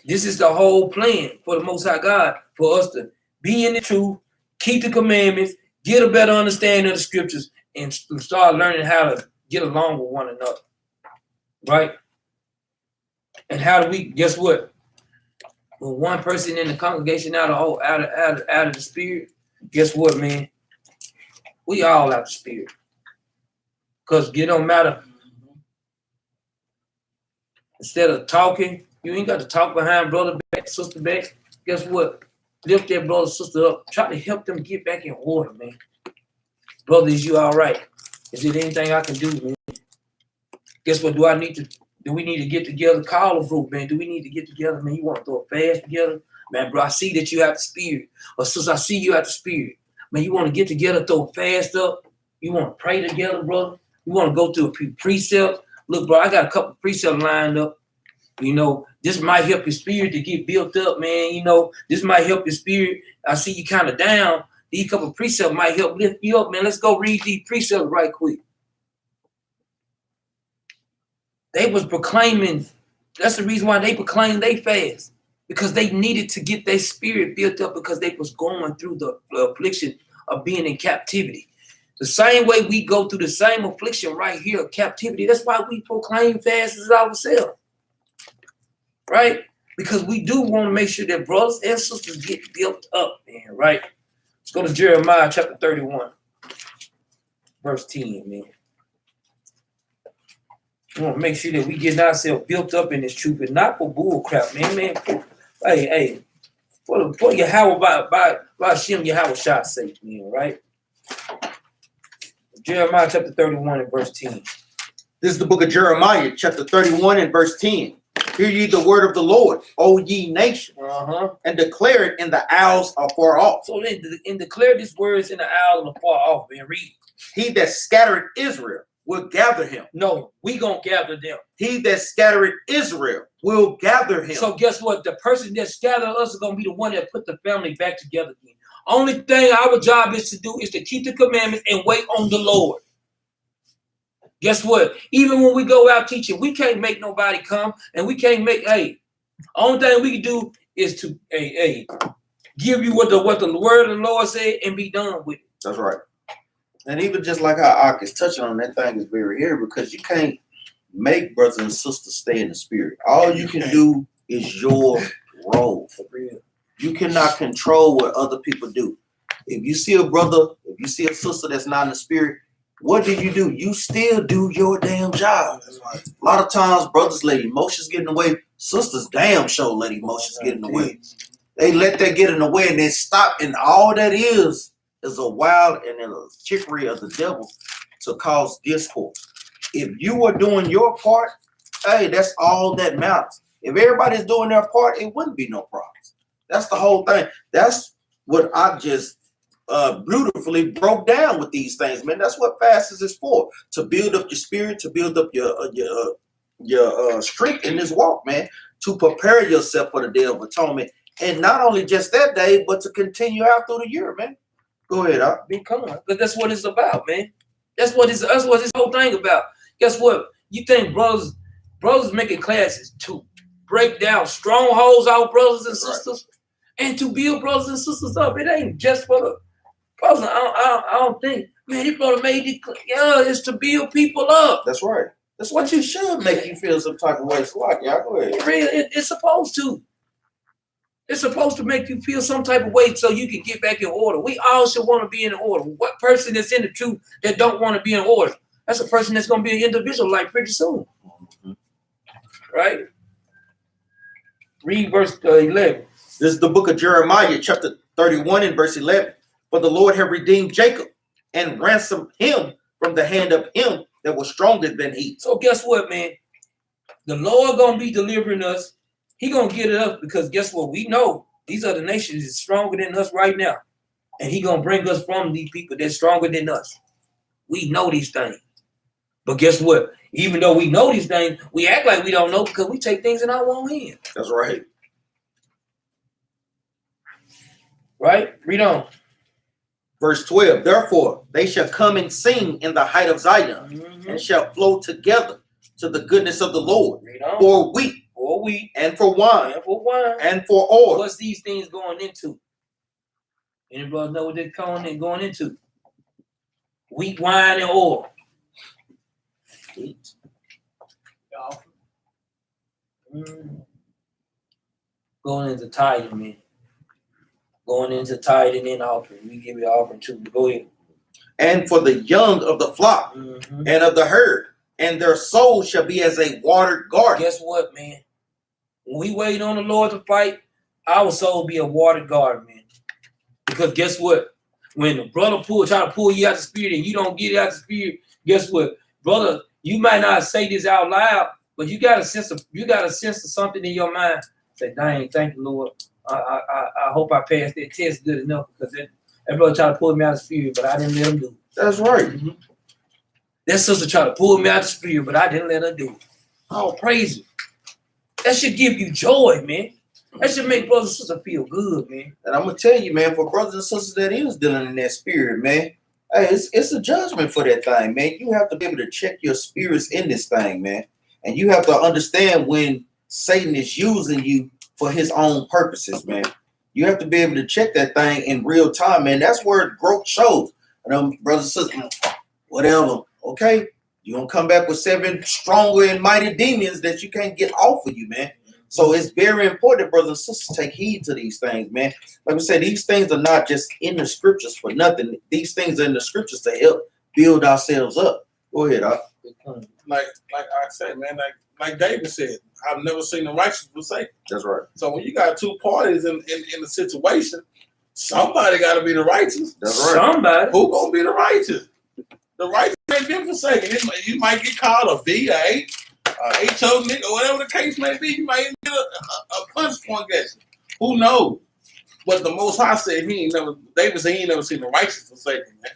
This is the whole plan for the Most High God, for us to be in the truth, keep the commandments, get a better understanding of the scriptures, and start learning how to get along with one another. Right? And how do we, guess what? When one person in the congregation out of the spirit, guess what, man? We all out of spirit. Because it don't matter. Instead of talking, you ain't got to talk behind brother back, sister back. Guess what? Lift that brother, sister up. Try to help them get back in order, man. Brother, is you all right? Is there anything I can do, man? Guess what? Do we need to get together? Call a group, man. Do we need to get together, man? You want to throw a fast together? Man, bro, I see that you have the spirit. Or sister, I see you have the spirit. Man, you want to get together, throw a fast up? You want to pray together, brother? You want to go through a few precepts? Look, bro, I got a couple of precepts lined up. You know, this might help your spirit to get built up, man. You know, this might help your spirit. I see you kind of down. These couple of precepts might help lift you up, man. Let's go read these precepts right quick. They was proclaiming, that's the reason why they proclaimed they fast. Because they needed to get their spirit built up because they was going through the affliction of being in captivity. The same way we go through the same affliction right here, captivity. That's why we proclaim fast as ourselves. Right? Because we do want to make sure that brothers and sisters get built up, man, right? Let's go to Jeremiah chapter 31, verse 10, man. We want to make sure that we get ourselves built up in this truth and not for bull crap, man. For Yahweh, by Hashem Yahweh Shah's sake, man, right? Jeremiah chapter 31 and verse 10. This is the book of Jeremiah, chapter 31 and verse 10. Hear ye the word of the Lord, O ye nations, and declare it in the isles afar off. So then, and declare these words in the isles afar off, man. Read. He that scattered Israel will gather him. No, we gonna gather them. He that scattered Israel will gather him. So guess what? The person that scattered us is gonna be the one that put the family back together again. Only thing our job is to do is to keep the commandments and wait on the Lord. Guess what? Even when we go out teaching, we can't make nobody come, and we can't make. Only thing we can do is to give you what the word of the Lord said and be done with it. That's right. And even just like how Ak is touching on, that thing is very here because you can't make brothers and sisters stay in the spirit. All you can do is your role. For real. You cannot control what other people do. If you see a brother, if you see a sister that's not in the spirit, what do? You still do your damn job. That's right. A lot of times, brothers let emotions get in the way. Sisters damn sure let emotions get in the way. They let that get in the way and then stop. And all that is a wild and a trickery of the devil to cause discord. If you are doing your part, hey, that's all that matters. If everybody's doing their part, it wouldn't be no problems. That's the whole thing. That's what I just beautifully broke down with these things, man. That's what fastest is for, to build up your spirit, to build up your strength in this walk, man, to prepare yourself for the day of atonement. And not only just that day, but to continue out through the year, man. Go ahead, come on, because that's what it's about, man. That's what this whole thing about. Guess what? You think brothers making classes to break down strongholds out brothers and sisters, and to build brothers and sisters up. It ain't just for the brothers. I don't think, man, this brother made it. Yeah, it's to build people up. That's right. That's what you should make you feel some type of way. So like, y'all go ahead. It's supposed to. It's supposed to make you feel some type of way so you can get back in order. We all should want to be in order. What person that's in the truth that don't want to be in order? That's a person that's going to be an individual like pretty soon. Mm-hmm. Right? Read verse 11. This is the book of Jeremiah, chapter 31 and verse 11. For the Lord have redeemed Jacob and ransomed him from the hand of him that was stronger than he. So guess what, man? The Lord going to be delivering us. He going to get it up because guess what? We know these other nations is stronger than us right now. And he going to bring us from these people that's stronger than us. We know these things. But guess what? Even though we know these things, we act like we don't know because we take things in our own hands. That's right. Right? Read on. Verse 12. Therefore, they shall come and sing in the height of Zion, and shall flow together to the goodness of the Lord. For wheat. For wheat. And for wine. And for wine. And for oil. What's these things going into? Anybody know what they're going into? Wheat, wine, and oil. Going into tithing, man. Going into tithing and offering. We give you offering too. Go ahead. And for the young of the flock and of the herd, and their soul shall be as a watered garden. Guess what, man? When we wait on the Lord to fight, our soul be a watered garden, man. Because guess what? When the brother try to pull you out the spirit and you don't get it out the spirit, guess what? Brother, you might not say this out loud, but you got a sense of something in your mind. Say, dang, thank you, Lord. I hope I passed that test good enough, because that brother tried to pull me out of the spirit, but I didn't let him do it. That's right. That sister tried to pull me out of the spirit, but I didn't let her do it. Oh, praise it. That should give you joy, man. That should make brothers and sisters feel good, man. And I'm gonna tell you, man, for brothers and sisters that is dealing in that spirit, man, hey, it's a judgment for that thing, man. You have to be able to check your spirits in this thing, man. And you have to understand when Satan is using you for his own purposes, man. You have to be able to check that thing in real time, man. That's where growth shows. And brothers and sisters, whatever, okay? You're gonna come back with 7 stronger and mighty demons that you can't get off of you, man. So it's very important, brothers and sisters, take heed to these things, man. Like I said, these things are not just in the scriptures for nothing. These things are in the scriptures to help build ourselves up. Go ahead, Like I said, man, like David said, I've never seen the righteous forsaken. That's right. So when you got two parties in the situation, somebody got to be the righteous. That's right. Somebody. Who gonna be the righteous? The righteous ain't been forsaken. You might get called a B, a A, HO nigga, or whatever the case may be. You might even get a punch point against you. Who knows? But the Most High said David said he ain't never seen the righteous forsaken, man.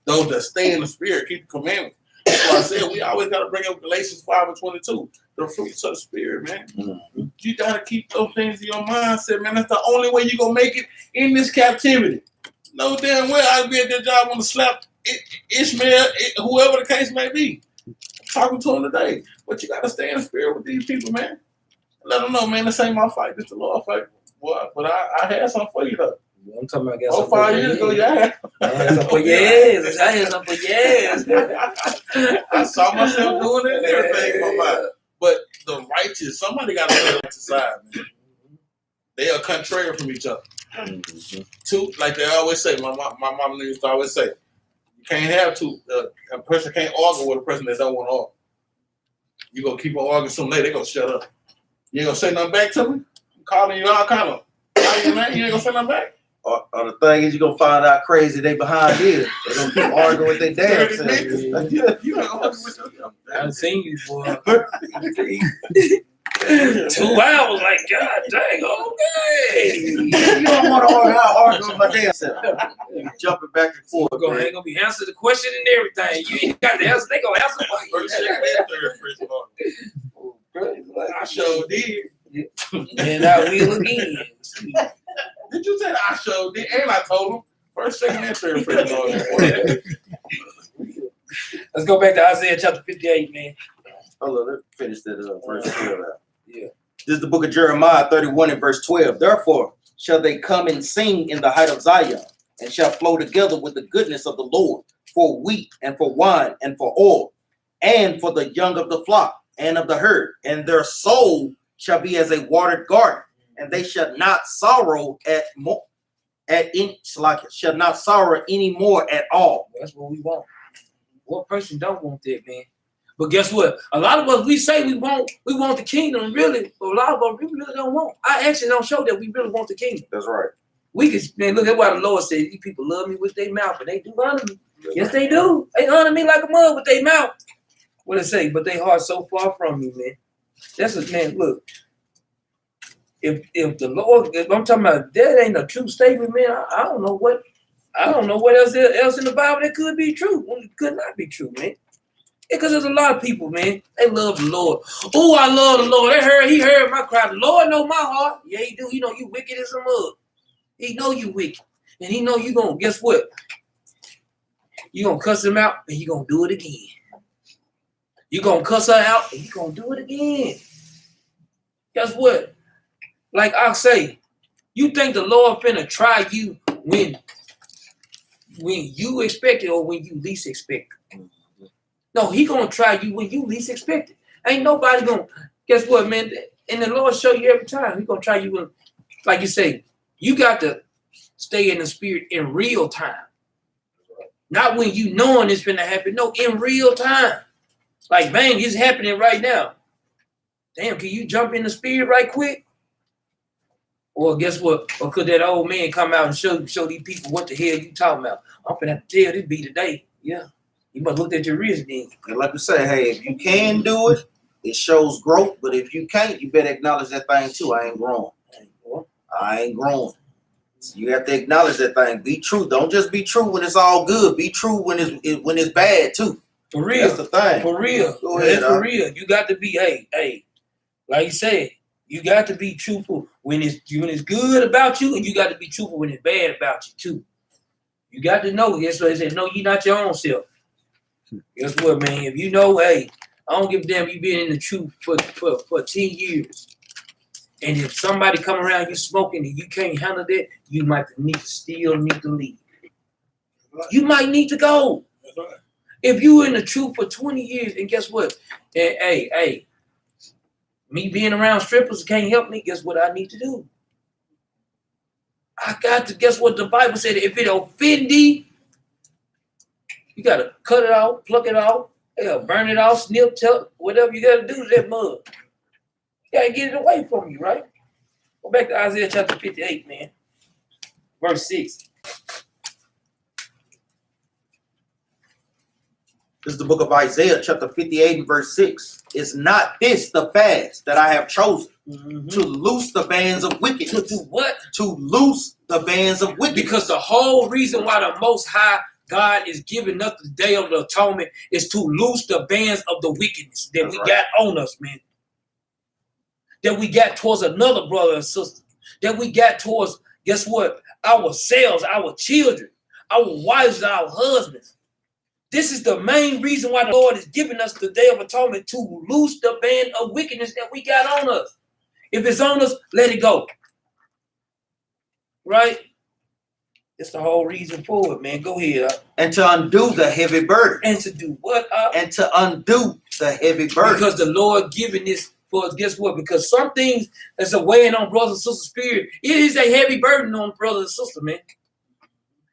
Those that stay in the spirit, keep the commandments. That's why I said we always got to bring up Galatians 5:22, the fruits of the spirit, man. Mm-hmm. You got to keep those things in your mindset, man. That's the only way you're going to make it in this captivity. No damn well I'd be at that job on the slap Ishmael, whoever the case may be. I'm talking to him today. But you got to stay in the spirit with these people, man. Let them know, man, this ain't my fight. This the Lord's fight. Boy, but I had something for you, though. I'm talking about, I Oh, 5 years ago, yeah. I had something for years. I had something for years. I saw myself doing it and everything. But the righteous, somebody got to be on the side, man. They are contrary from each other. Two, like they always say, my mom used to always say, you can't have two. A person can't argue with a person that don't want to argue. You gonna keep on arguing some later, they gonna shut up. You ain't gonna say nothing back to me? I'm calling you all kind of. You ain't gonna say nothing back? Or the thing is, you're going to find out crazy they behind here. They're going to keep arguing with their damn self. You ain't argue with them. I've seen you, boy. 2 hours, like, God dang, okay. You don't want to argue with my damn self. Jumping back and forth. They're gonna be answer the question and everything. You ain't got the answer. They gonna answer for you. First, second, and third, first of all. I sure did. And I will again. Did you say I sure did? And I told him. First, second, and third, first of all. Let's go back to Isaiah chapter 58, man. Hold on, let's finish that verse 12 out. Yeah. This is the book of Jeremiah 31 and verse 12. Therefore shall they come and sing in the height of Zion, and shall flow together with the goodness of the Lord, for wheat and for wine and for oil, and for the young of the flock and of the herd. And their soul shall be as a watered garden, and they shall not sorrow shall not sorrow any more at all. That's what we want. What person don't want that, man? But guess what? A lot of us, we say we want the kingdom, really, but a lot of us really don't want. Our actions don't show that we really want the kingdom. That's right. We can, man, look at what the Lord said. These people love me with their mouth, but they do honor me. Yes, they do. They honor me like a mother with their mouth. What it say? But they heart so far from me, man. That's what, man, look. If the Lord, if I'm talking about that ain't a true statement, man, I don't know what else in the Bible that could be true. It could not be true, man. Because there's a lot of people, man, they love the Lord. Oh, I love the Lord. He heard my cry. The Lord know my heart. Yeah, he do. He know you wicked as a mug. He know you wicked. And he know you gonna, guess what? You gonna cuss him out and you gonna do it again. You gonna cuss her out and you gonna do it again. Guess what? Like I say, you think the Lord finna try you when when you expect it or when you least expect it. No, he gonna try you when you least expect it. Ain't nobody gonna, guess what, man? And the Lord show you every time. He gonna try you when, like you say, you got to stay in the spirit in real time. Not when you knowing it's gonna happen. No, in real time. Like, bang, it's happening right now. Damn, can you jump in the spirit right quick? Or guess what? Or could that old man come out and show these people what the hell you talking about? I'm finna have to tell this be today. Yeah. You must look at your wrist then. And like we say, hey, if you can do it, it shows growth. But if you can't, you better acknowledge that thing too. I ain't growing. I ain't growing. So you have to acknowledge that thing. Be true. Don't just be true when it's all good. Be true when it's bad too. For real. That's the thing. For real. Go ahead, For real. You got to be, hey, like you said, you got to be truthful when it's good about you, and you got to be truthful when it's bad about you too. You got to know. Guess what? They said, no, you're not your own self. Guess what, man? If you know, hey, I don't give a damn, you been in the truth for 10 years. And if somebody come around you smoking and you can't handle that, you might still need to leave. You might need to go. That's right. If you in the truth for 20 years, and guess what? Hey, me being around strippers can't help me. Guess what I need to do? I got to, guess what the Bible said? If it offend thee, you got to cut it out, pluck it out, burn it out, snip, tuck, whatever you got to do to that mud. You got to get it away from you, right? Go back to Isaiah chapter 58, man. Verse 6. This is the book of Isaiah, chapter 58 and verse 6. Is not this the fast that I have chosen to loose the bands of wickedness? To do what? To loose the bands of wickedness. Because the whole reason why the Most High God is giving us the day of the atonement is to loose the bands of the wickedness that we got on us, man. That we got towards another brother and sister. That we got towards, guess what? Ourselves, our children, our wives, our husbands. This is the main reason why the Lord is giving us the Day of Atonement, to loose the band of wickedness that we got on us. If it's on us, let it go. Right? It's the whole reason for it, man. Go ahead. And to undo the heavy burden. And to do what? And to undo the heavy burden. Because the Lord giving this for us, guess what? Because some things that's a weighing on brothers and sisters' spirit, it is a heavy burden on brothers and sisters, man.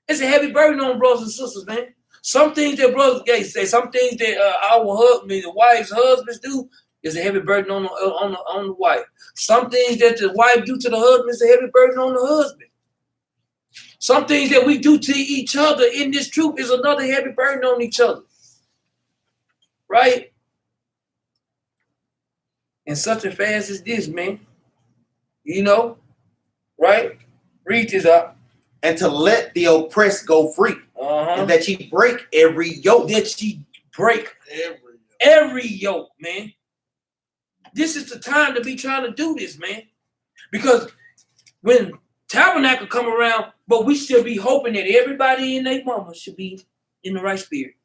It's a heavy burden on brothers and sisters, man. Some things that brothers say, some things that our husbands, the wife's husbands do, is a heavy burden on the wife. Some things that the wife do to the husband is a heavy burden on the husband. Some things that we do to each other in this truth is another heavy burden on each other. Right? And such a fast as this, man. You know? Right? Read this up. And to let the oppressed go free. And that ye break every yoke. That ye break every yoke, man. This is the time to be trying to do this, man. Because when Tabernacle come around, but we should be hoping that everybody in their mama should be in the right spirit.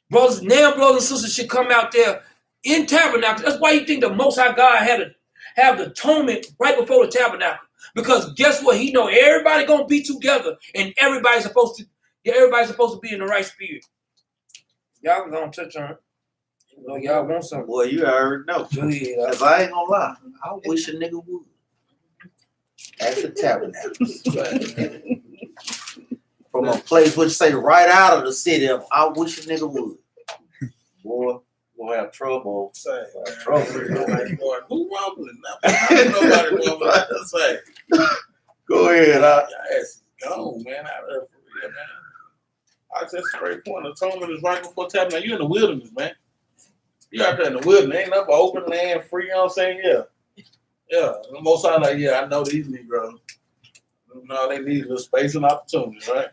Brothers and sisters should come out there in Tabernacle. That's why you think the Most High God had to have the atonement right before the Tabernacle. Because guess what? He know everybody gonna be together, and everybody's supposed to be in the right spirit. Y'all gonna touch on it. You know, y'all want something. Boy, you already know. Because I ain't gonna lie. I wish a nigga would. At the Tabernacle. From a place which say right out of the city of, I wish a nigga would. Boy, we'll have trouble. Say, Trouble. who rumbling? Nobody rumbling. Say, go ahead. your ass is gone, man. Out of there for real, man. I just straight point. Atonement is right before Tabernacle. You in the wilderness, man. You out there in the wilderness. Ain't nothing but open land, free. You know what I'm saying? Yeah. Yeah. The Most High, like, yeah, I know these Negroes. No, they need a little space and opportunity, right?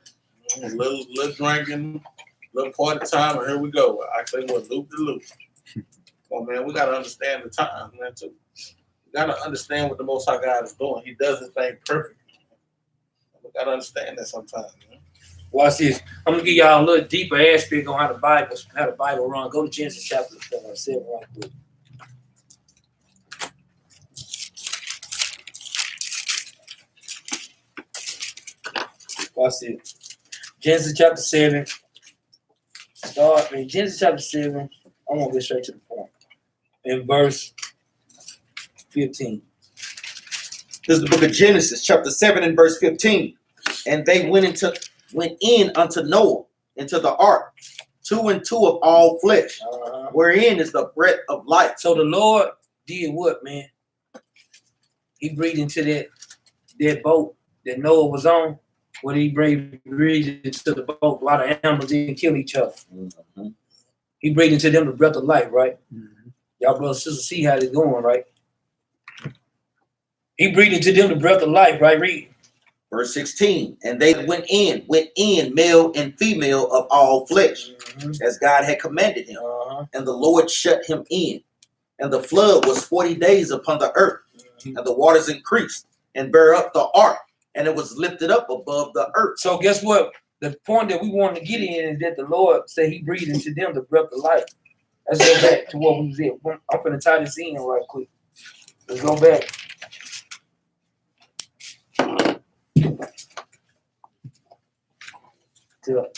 A little drinking, little party time, and here we go. I say what, loop to loop. Well, man, we got to understand the time, man, too. We got to understand what the Most High God is doing. He does his thing perfectly. We got to understand that sometimes, man. Watch this. I'm gonna give y'all a little deeper aspect on how the Bible run. Go to Genesis chapter 7 right quick. Watch this. Genesis chapter 7. Start in Genesis chapter 7. I want to get straight to the point. In verse 15. This is the book of Genesis, chapter 7 and verse 15. And they went in unto Noah, into the ark, 2 and 2 of all flesh, wherein is the breath of life. So the Lord did what, man? He breathed into that boat that Noah was on. When he breathed into the boat, a lot of animals didn't kill each other. Mm-hmm. He breathed into them the breath of life, right? Mm-hmm. Y'all brothers and sisters see how it's going, right? He breathed into them the breath of life, right? Read. Verse 16. And they went in, male and female of all flesh, as God had commanded him. And the Lord shut him in. And the flood was 40 days upon the earth. And the waters increased and bare up the ark. And it was lifted up above the earth. So guess what? The point that we want to get in is that the Lord said he breathed into them the breath of life. Let's go back to what we was at. I'm going to tie this in right quick. Let's go back. To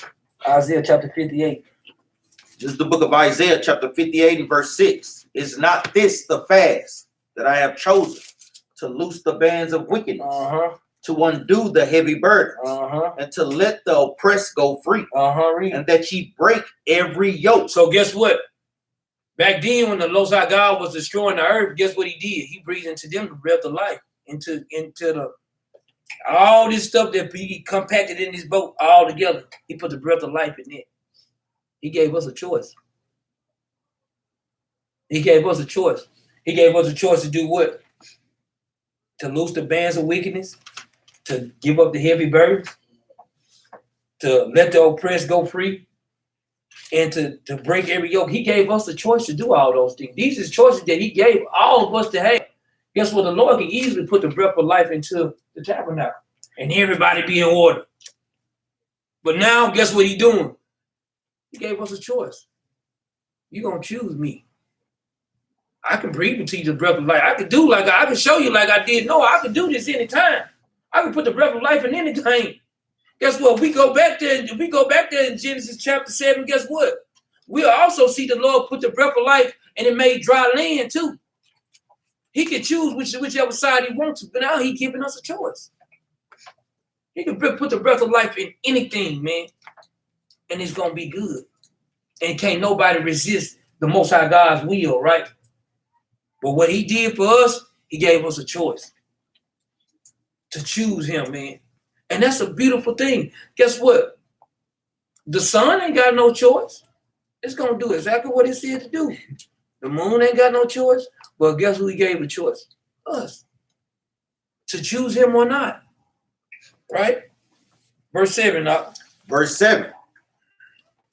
Isaiah chapter 58. This is the book of Isaiah chapter 58 and verse 6. Is not this the fast that I have chosen, to loose the bands of wickedness, to undo the heavy burdens, and to let the oppressed go free, and that ye break every yoke? So guess what? Back then, when the Most High God was destroying the earth, guess what he did? He breathed into them the breath of life, into the all this stuff that he compacted in this boat all together. He put the breath of life in it. He gave us a choice. He gave us a choice. He gave us a choice to do what? To loose the bands of wickedness, to give up the heavy burdens, to let the oppressed go free, and to break every yoke. He gave us a choice to do all those things. These are choices that he gave all of us to have. Guess what? The Lord can easily put the breath of life into the tabernacle and everybody be in order. But now, guess what he's doing? He gave us a choice. You're going to choose me. I can breathe into you the breath of life. I can do I can show you like I did. No, I can do this anytime. I can put the breath of life in anything. Guess what? We go back there in Genesis chapter 7. Guess what? We'll also see the Lord put the breath of life and it made dry land too. He can choose whichever side he wants to, but now he's giving us a choice. He can put the breath of life in anything, man, and it's going to be good. And can't nobody resist the Most High God's will, right? But what he did for us, he gave us a choice to choose him, man. And that's a beautiful thing. Guess what? The sun ain't got no choice. It's going to do exactly what it said to do. The moon ain't got no choice. But guess who he gave a choice? Us. To choose him or not. Right? Verse 7. Verse 7.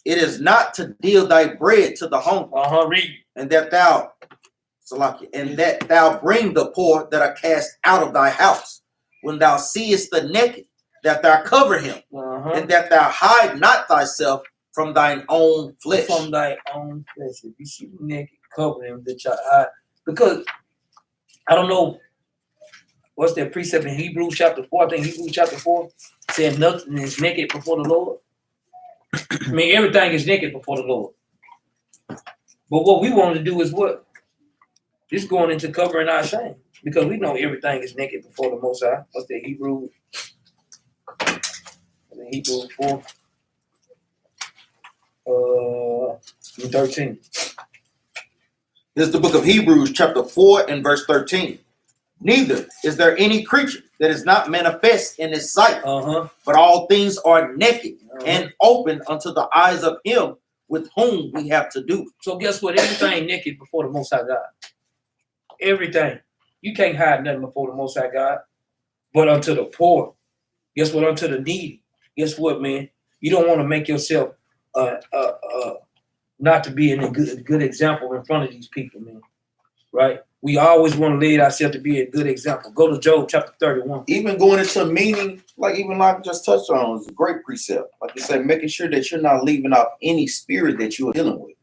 It is not to deal thy bread to the hungry. Read. And that thou bring the poor that are cast out of thy house. When thou seest the naked, that thou cover him. And that thou hide not thyself from thine own flesh. From thy own flesh. If you see the naked, cover him that you hide. Because I don't know what's that precept in Hebrews chapter 4. I think Hebrews chapter 4 said nothing is naked before the Lord. I mean, everything is naked before the Lord. But what we want to do is what? Just going into covering our shame. Because we know everything is naked before the Most High. What's that? Hebrews 4. 13. This is the book of Hebrews chapter 4 and verse 13. Neither is there any creature that is not manifest in his sight, but all things are naked and open unto the eyes of him with whom we have to do. So guess what? Everything naked before the Most High God. Everything. You can't hide nothing before the Most High God. But unto the poor. Guess what? Unto the needy. Guess what, man? You don't want to make yourself not to be a good example in front of these people, man. Right? We always want to lead ourselves to be a good example. Go to Job chapter 31. Even going into a meeting, like I just touched on, is a great precept. Like you said, making sure that you're not leaving off any spirit that you're dealing with.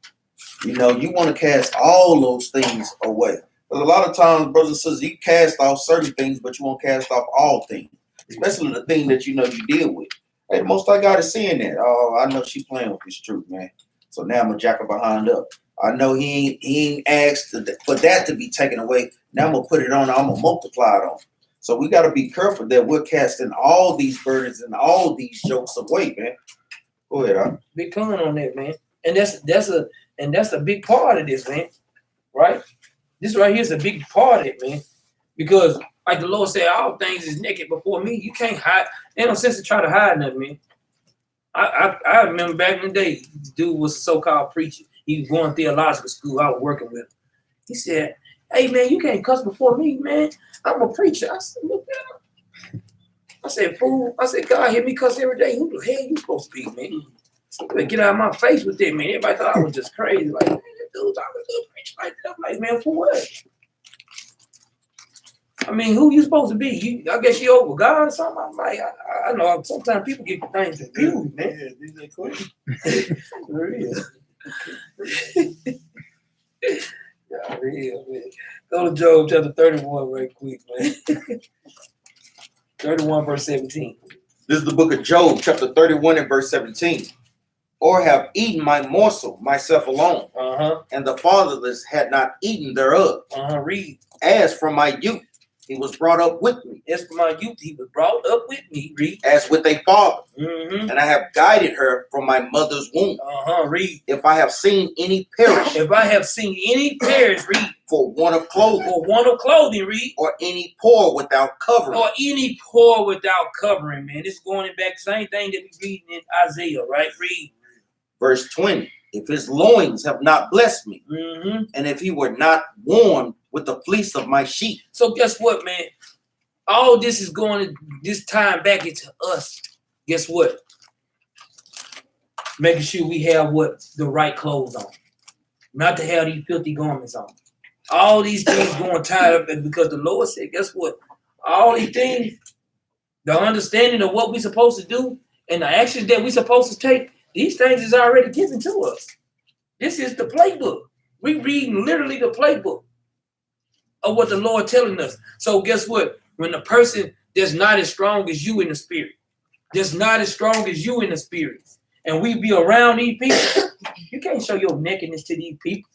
You know, you want to cast all those things away. Because a lot of times, brothers and sisters, you cast off certain things, but you won't cast off all things, especially the thing that you know you deal with. Hey, the Most High God is seeing that. Oh, I know she playing with this truth, man. So now I'm gonna jack her behind up. I know he ain't asked for that to be taken away. Now I'm gonna put it on. I'm gonna multiply it on. So we got to be careful that we're casting all these burdens and all these jokes away, man. Go ahead, huh? Big pun on that, man. And that's a big part of this, man. Right? This right here is a big part of it, man. Because like the Lord said, all things is naked before me. You can't hide. Ain't no sense to try to hide nothing, man. I remember back in the day, this dude was a so-called preacher. He was going to theological school. I was working with him. He said, "Hey, man, you can't cuss before me, man. I'm a preacher." I said, "Look at him." I said, "Fool." I said, "God, hear me cuss every day. Who the hell you supposed to be, man?" So, get out of my face with that, man. Everybody thought I was just crazy. Like, man, that dude's always a preacher like that. I'm like, man, for what? I mean, who you supposed to be? I guess you over God or something. I'm like, I know sometimes people get things confused, man. Yeah, DJ Queen. For real. Yeah, real, man. Go to Job chapter 31 right quick, man. 31 verse 17. This is the book of Job, chapter 31 and verse 17. Or have eaten my morsel myself alone, and the fatherless had not eaten thereof. Read. As from my youth, he was brought up with me. As for my youth, he was brought up with me. Read. As with a father. And And I have guided her from my mother's womb. Read. If I have seen any perish If I have seen any perish, read. for want of clothing, For want of clothing, read. or any poor without covering. Or any poor without covering, man. This is going back, same thing that we reading in Isaiah, right? Read. Verse 20. If his loins have not blessed me, and if he were not warmed with the fleece of my sheep. So guess what, man? All this is going this time back into us. Guess what? Making sure we have what? The right clothes on. Not to have these filthy garments on. All these things going tied up because the Lord said, guess what? All these things, the understanding of what we're supposed to do and the actions that we're supposed to take, these things is already given to us. This is the playbook. We reading literally the playbook of what the Lord telling us. So guess what? When the person that's not as strong as you in the spirit, that's not as strong as you in the spirit, and we be around these people, you can't show your nakedness to these people.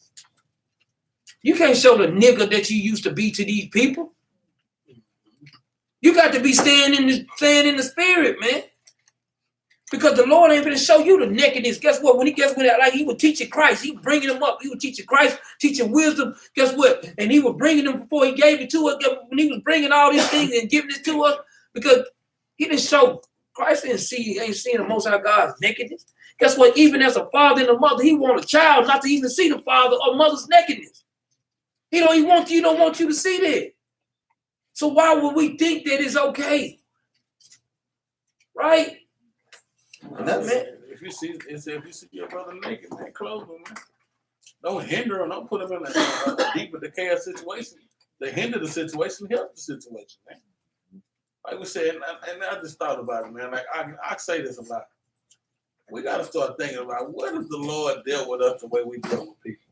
You can't show the nigga that you used to be to these people. You got to be staying in the spirit, man. Because the Lord ain't going to show you the nakedness. Guess what? When he was teaching Christ, he was bringing them up. He was teaching Christ, teaching wisdom. Guess what? And he was bringing them before he gave it to us. When he was bringing all these things and giving it to us, because he didn't show, Christ ain't seeing the Most High God's nakedness. Guess what? Even as a father and a mother, he want a child not to even see the father or mother's nakedness. He don't want you to see that. So why would we think that it's okay? Right? If you see your brother naked, man, clothe him, man. Don't hinder him. Don't put him in a deeper decay situation. They hinder the situation, help the situation, man. Like we said, and I just thought about it, man. Like I say this a lot. We got to start thinking about what if the Lord dealt with us the way we deal with people.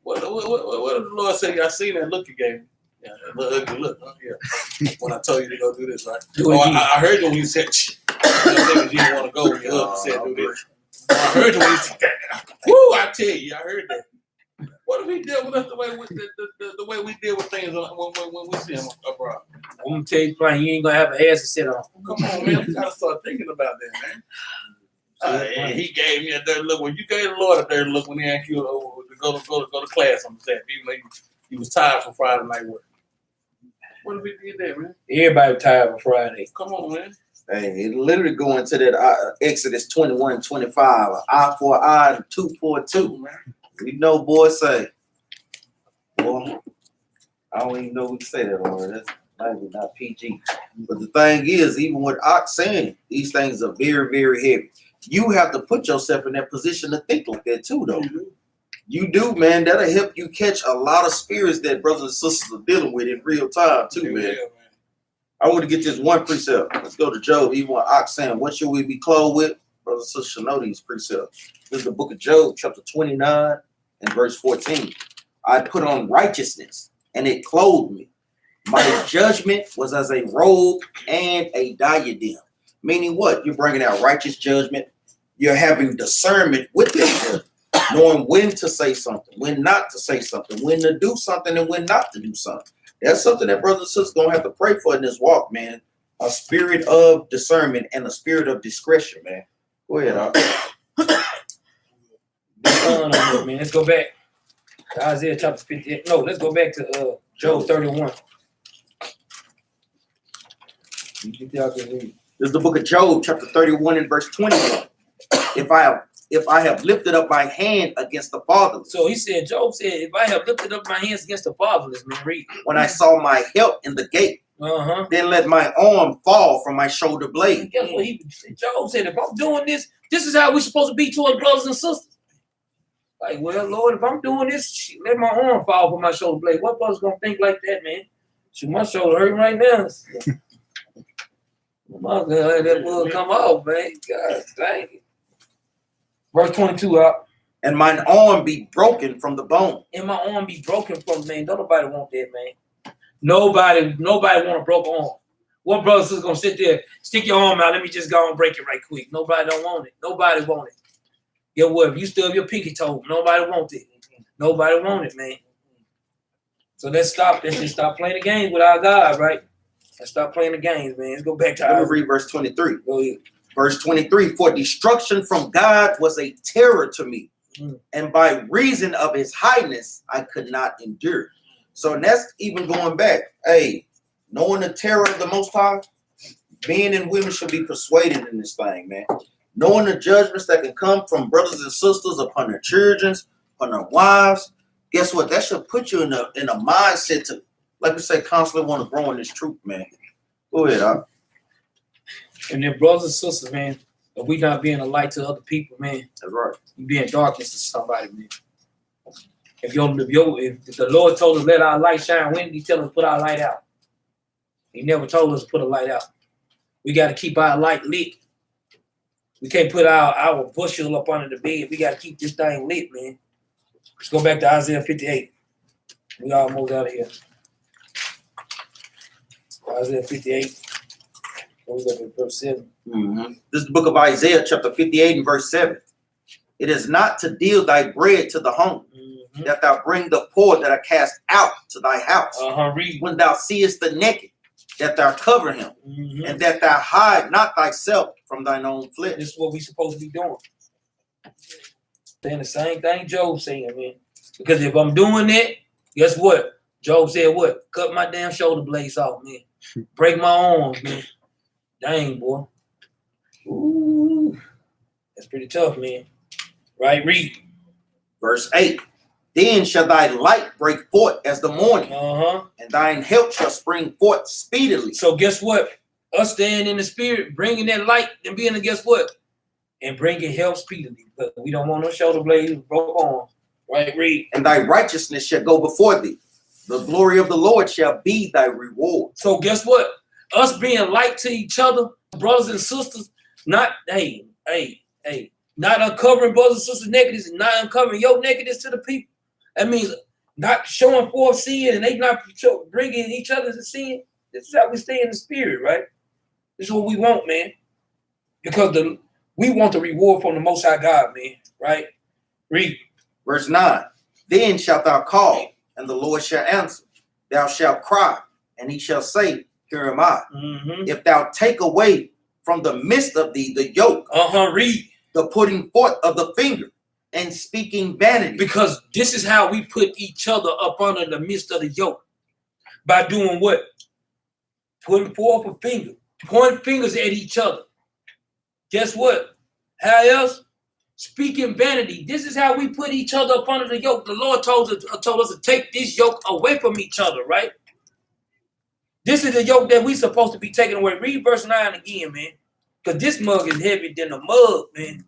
What if the Lord said, "I seen that look you gave me"? Yeah, ugly look. Yeah. When I told you to go do this, right? I heard you when you said, you didn't want to go when your husband said do this. I heard you when you said that. Woo, I tell you, I heard that. What if he dealt with us the way the way we deal with things when we see him abroad? I'm going to tell you plain, you ain't going to have a ass to sit on. Come on, man. We got to start thinking about that, man. He gave me a dirty look. When you gave the Lord a dirty look when he asked you to go to class on the Sabbath, even though he was tired from Friday night work. What if he did that, man? Everybody tired for Friday. Come on, man. Hey, it literally go into that Exodus 21:25, eye for an eye, and tooth for a tooth, man. We know, boys say, boy, I don't even know we can say that on it. That's maybe not PG. But the thing is, even with Ox saying, these things are very, very heavy. You have to put yourself in that position to think like that too, though. You do, man. That'll help you catch a lot of spirits that brothers and sisters are dealing with in real time, too, man. Man. I want to get this one precept. Let's go to Job. Even with Ox saying, what should we be clothed with? Brothers and sisters should know these precepts. This is the book of Job, chapter 29 and verse 14. I put on righteousness, and it clothed me. My judgment was as a robe and a diadem. Meaning what? You're bringing out righteous judgment. You're having discernment with that judgment, knowing when to say something, when not to say something, when to do something, and when not to do something. That's something that brothers and sisters gonna have to pray for in this walk, man. A spirit of discernment and a spirit of discretion, man. Go ahead, man. Let's go back to Isaiah chapter 58. No, let's go back to Job 31. This is the book of Job, chapter 31 and verse 21. If I have lifted up my hand against the fatherless. So he said, Job said, if I have lifted up my hands against the fatherless, man, read. When I saw my help in the gate, then let my arm fall from my shoulder blade. Guess what Job said, if I'm doing this, this is how we're supposed to be towards brothers and sisters. Like, well, Lord, if I'm doing this, let my arm fall from my shoulder blade. What brother's gonna think like that, man? Shoot, my shoulder hurting right now. My God, that will come off, man. God dang it. Verse 22 out. And mine arm be broken from the bone. And my arm be broken from, man. Don't nobody want that, man. Nobody want a broken arm. What brother's just gonna sit there, stick your arm out, let me just go and break it right quick. Nobody don't want it. Nobody want it. Get what? If you stub your pinky toe, nobody want it. Nobody want it, man. So let's stop. Let's just stop playing the game with our God, right? Let's stop playing the games, man. Let's go back to Let me read verse 23. Go ahead. Verse 23, for destruction from God was a terror to me, and by reason of his highness, I could not endure. So that's even going back. Hey, knowing the terror of the Most High, men and women should be persuaded in this thing, man. Knowing the judgments that can come from brothers and sisters upon their children, upon their wives. Guess what? That should put you in a mindset to, like we say, constantly want to grow in this truth, man. Go ahead, Doc. And then brothers and sisters, man, if we not being a light to other people, man, That's right. you being darkness to somebody, man. If the Lord told us let our light shine, when did he tell us to put our light out? He never told us to put a light out. We got to keep our light lit. We can't put our bushel up under the bed. We got to keep this thing lit, man. Let's go back to Isaiah 58. We almost out of here. Isaiah 58. We got to verse 7. This is the book of Isaiah, chapter 58 and verse 7. It is not to deal thy bread to the hungry, that thou bring the poor that are cast out to thy house. Read. When thou seest the naked, that thou cover him, and that thou hide not thyself from thine own flesh. This is what we supposed to be doing. Saying the same thing Job saying, man. Because if I'm doing that, guess what? Job said what? Cut my damn shoulder blades off, man. Break my arms, man. Dang, boy. Ooh. That's pretty tough, man. Right? Read. Verse 8. Then shall thy light break forth as the morning, and thine help shall spring forth speedily. So guess what? Us staying in the spirit, bringing that light and being, guess what? And bringing help speedily. Because we don't want no shoulder blades, broke arms. Right? Read. And thy righteousness shall go before thee. The glory of the Lord shall be thy reward. So guess what? Us being light to each other, brothers and sisters, not, not uncovering brothers and sisters' nakedness, and not uncovering your nakedness to the people. That means not showing forth sin, and they not bringing each other to sin. This is how we stay in the spirit, right? This is what we want, man. Because we want the reward from the Most High God, man, right? Read. Verse 9. Then shalt thou call, and the Lord shall answer. Thou shalt cry, and he shall say, here am I. If thou take away from the midst of thee the yoke, read. The putting forth of the finger, and speaking vanity. Because this is how we put each other up under the midst of the yoke. By doing what? Putting forth a finger. Pointing fingers at each other. Guess what? How else? Speaking vanity. This is how we put each other up under the yoke. The Lord told us to take this yoke away from each other, right? This is the yoke that we supposed to be taking away. Read verse 9 again, man. Because this mug is heavier than a mug, man.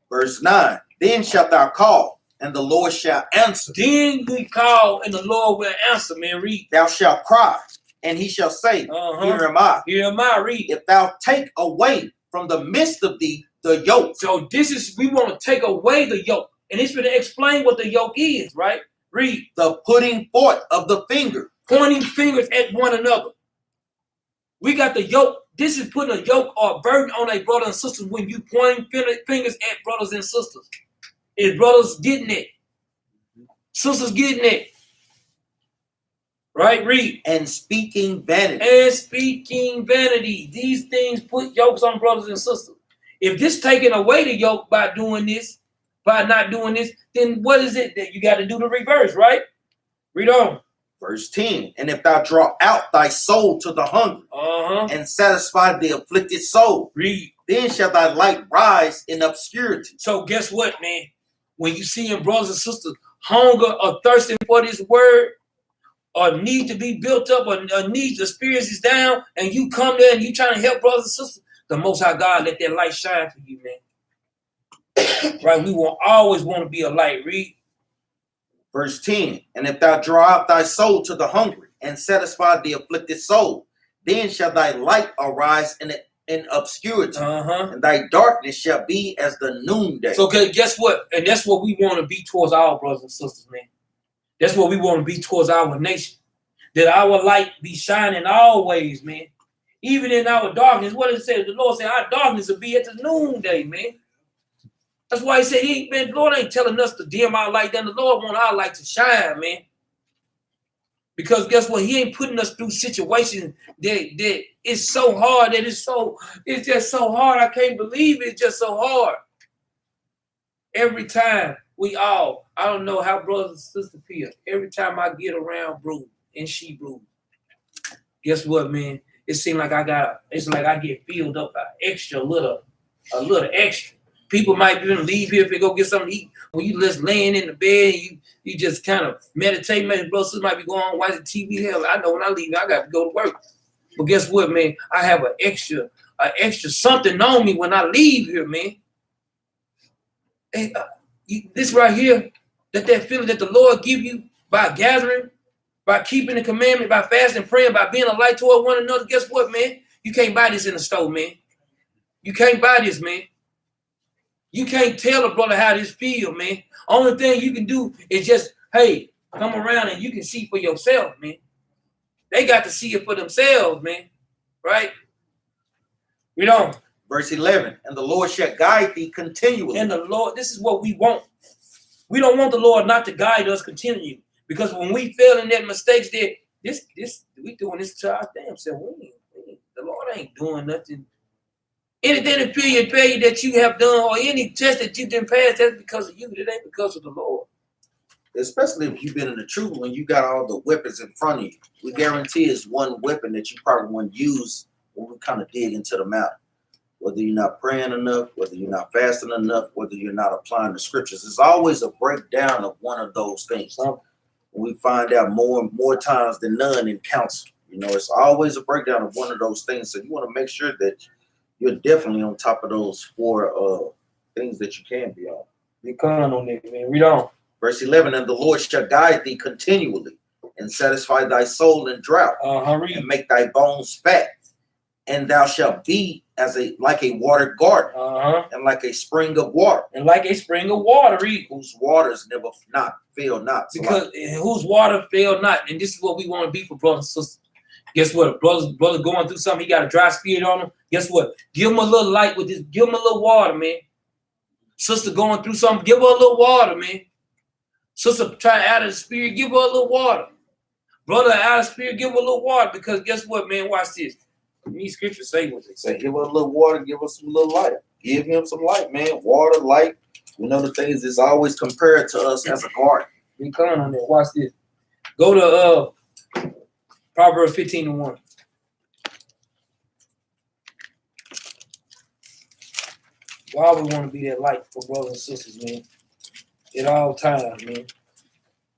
Verse 9. Then shalt thou call, and the Lord shall answer. Then we call, and the Lord will answer, man. Read. Thou shalt cry, and he shall say, here am I. Here am I. Read. If thou take away from the midst of thee the yoke. So we want to take away the yoke. And it's going to explain what the yoke is, right? Read. The putting forth of the finger. Pointing fingers at one another. We got the yoke This is putting a yoke or a burden on a brother and sisters when you point fingers at brothers and sisters. Is brothers getting it? Sisters getting it. Right? Read. And speaking vanity. And speaking vanity. These things put yokes on brothers and sisters. If this taking away the yoke by doing this, by not doing this, then what is it that you got to do the reverse, right? Read on. Verse 10. And if thou draw out thy soul to the hungry and satisfy the afflicted soul, read. Then shall thy light rise in obscurity. So guess what, man? When you see in brothers and sisters hunger or thirsting for this word, or need to be built up, or need the spirits is down, and you come there and you trying to help brothers and sisters, the Most High God let that light shine for you, man. Right? We will always want to be a light. Read. Verse 10. And if thou draw out thy soul to the hungry and satisfy the afflicted soul, then shall thy light arise in obscurity, and thy darkness shall be as the noonday. So, okay, guess what? And that's what we want to be towards our brothers and sisters, man. That's what we want to be towards our nation. That our light be shining always, man. Even in our darkness. What it says? The Lord said our darkness will be at the noonday, man. That's why he said, the Lord ain't telling us to dim our light down. The Lord want our light to shine, man. Because guess what? He ain't putting us through situations that it's so hard, that it's just so hard. I can't believe it's just so hard. Every time I don't know how brothers and sisters feel. Every time I get around Brew and she Brew, guess what, man? It seems like it's like I get filled up a little extra. People might even leave here if they go get something to eat. When you just laying in the bed, you just kind of meditate. Maybe brothers might be going on watching TV. Hell, I know when I leave, I got to go to work. But guess what, man? I have an extra something on me when I leave here, man. And, this right here, that feeling that the Lord give you by gathering, by keeping the commandment, by fasting, praying, by being a light toward one another. Guess what, man? You can't buy this in the store, man. You can't buy this, man. You can't tell a brother how this feel, man. Only thing you can do is just, hey, come around and you can see for yourself, man. They got to see it for themselves, man. Right? We don't. Verse 11, and the Lord shall guide thee continually. And the Lord, this is what we want. We don't want the Lord not to guide us continually. Because when we fail in that mistakes there, we doing this to our damn self. The Lord ain't doing nothing. Anything that failure that you have done, or any test that you didn't pass, that's because of you. It ain't because of the Lord. Especially if you've been in the truth when you got all the weapons in front of you. We guarantee it's one weapon that you probably won't use when we kind of dig into the matter. Whether you're not praying enough, whether you're not fasting enough, whether you're not applying the scriptures. It's always a breakdown of one of those things. We find out more times than none in counsel. It's always a breakdown of one of those things. So you want to make sure that you're definitely on top of those 4 things that you can be on. Be calm on that, man. Read on. Verse 11, and the Lord shall guide thee continually and satisfy thy soul in drought and make thy bones fat. And thou shalt be like a watered garden and like a spring of water. And like a spring of water, read. Whose waters never fail not. Because whose water fail not. And this is what we want to be for brothers and sisters. Guess what? Brother going through something, he got a dry spirit on him. Guess what? Give him a little light with this. Give him a little water, man. Sister going through something, give her a little water, man. Sister trying out of the spirit, give her a little water. Brother out of the spirit, give her a little water. Because guess what, man? Watch this. These scriptures say what they say. Give us a little water, give us some little light. Give him some light, man. Water, light. The things is always compared to us as a garden. Be calm on that. Watch this. Go to Proverbs 15:1. Why we want to be that light for brothers and sisters, man. At all times, man.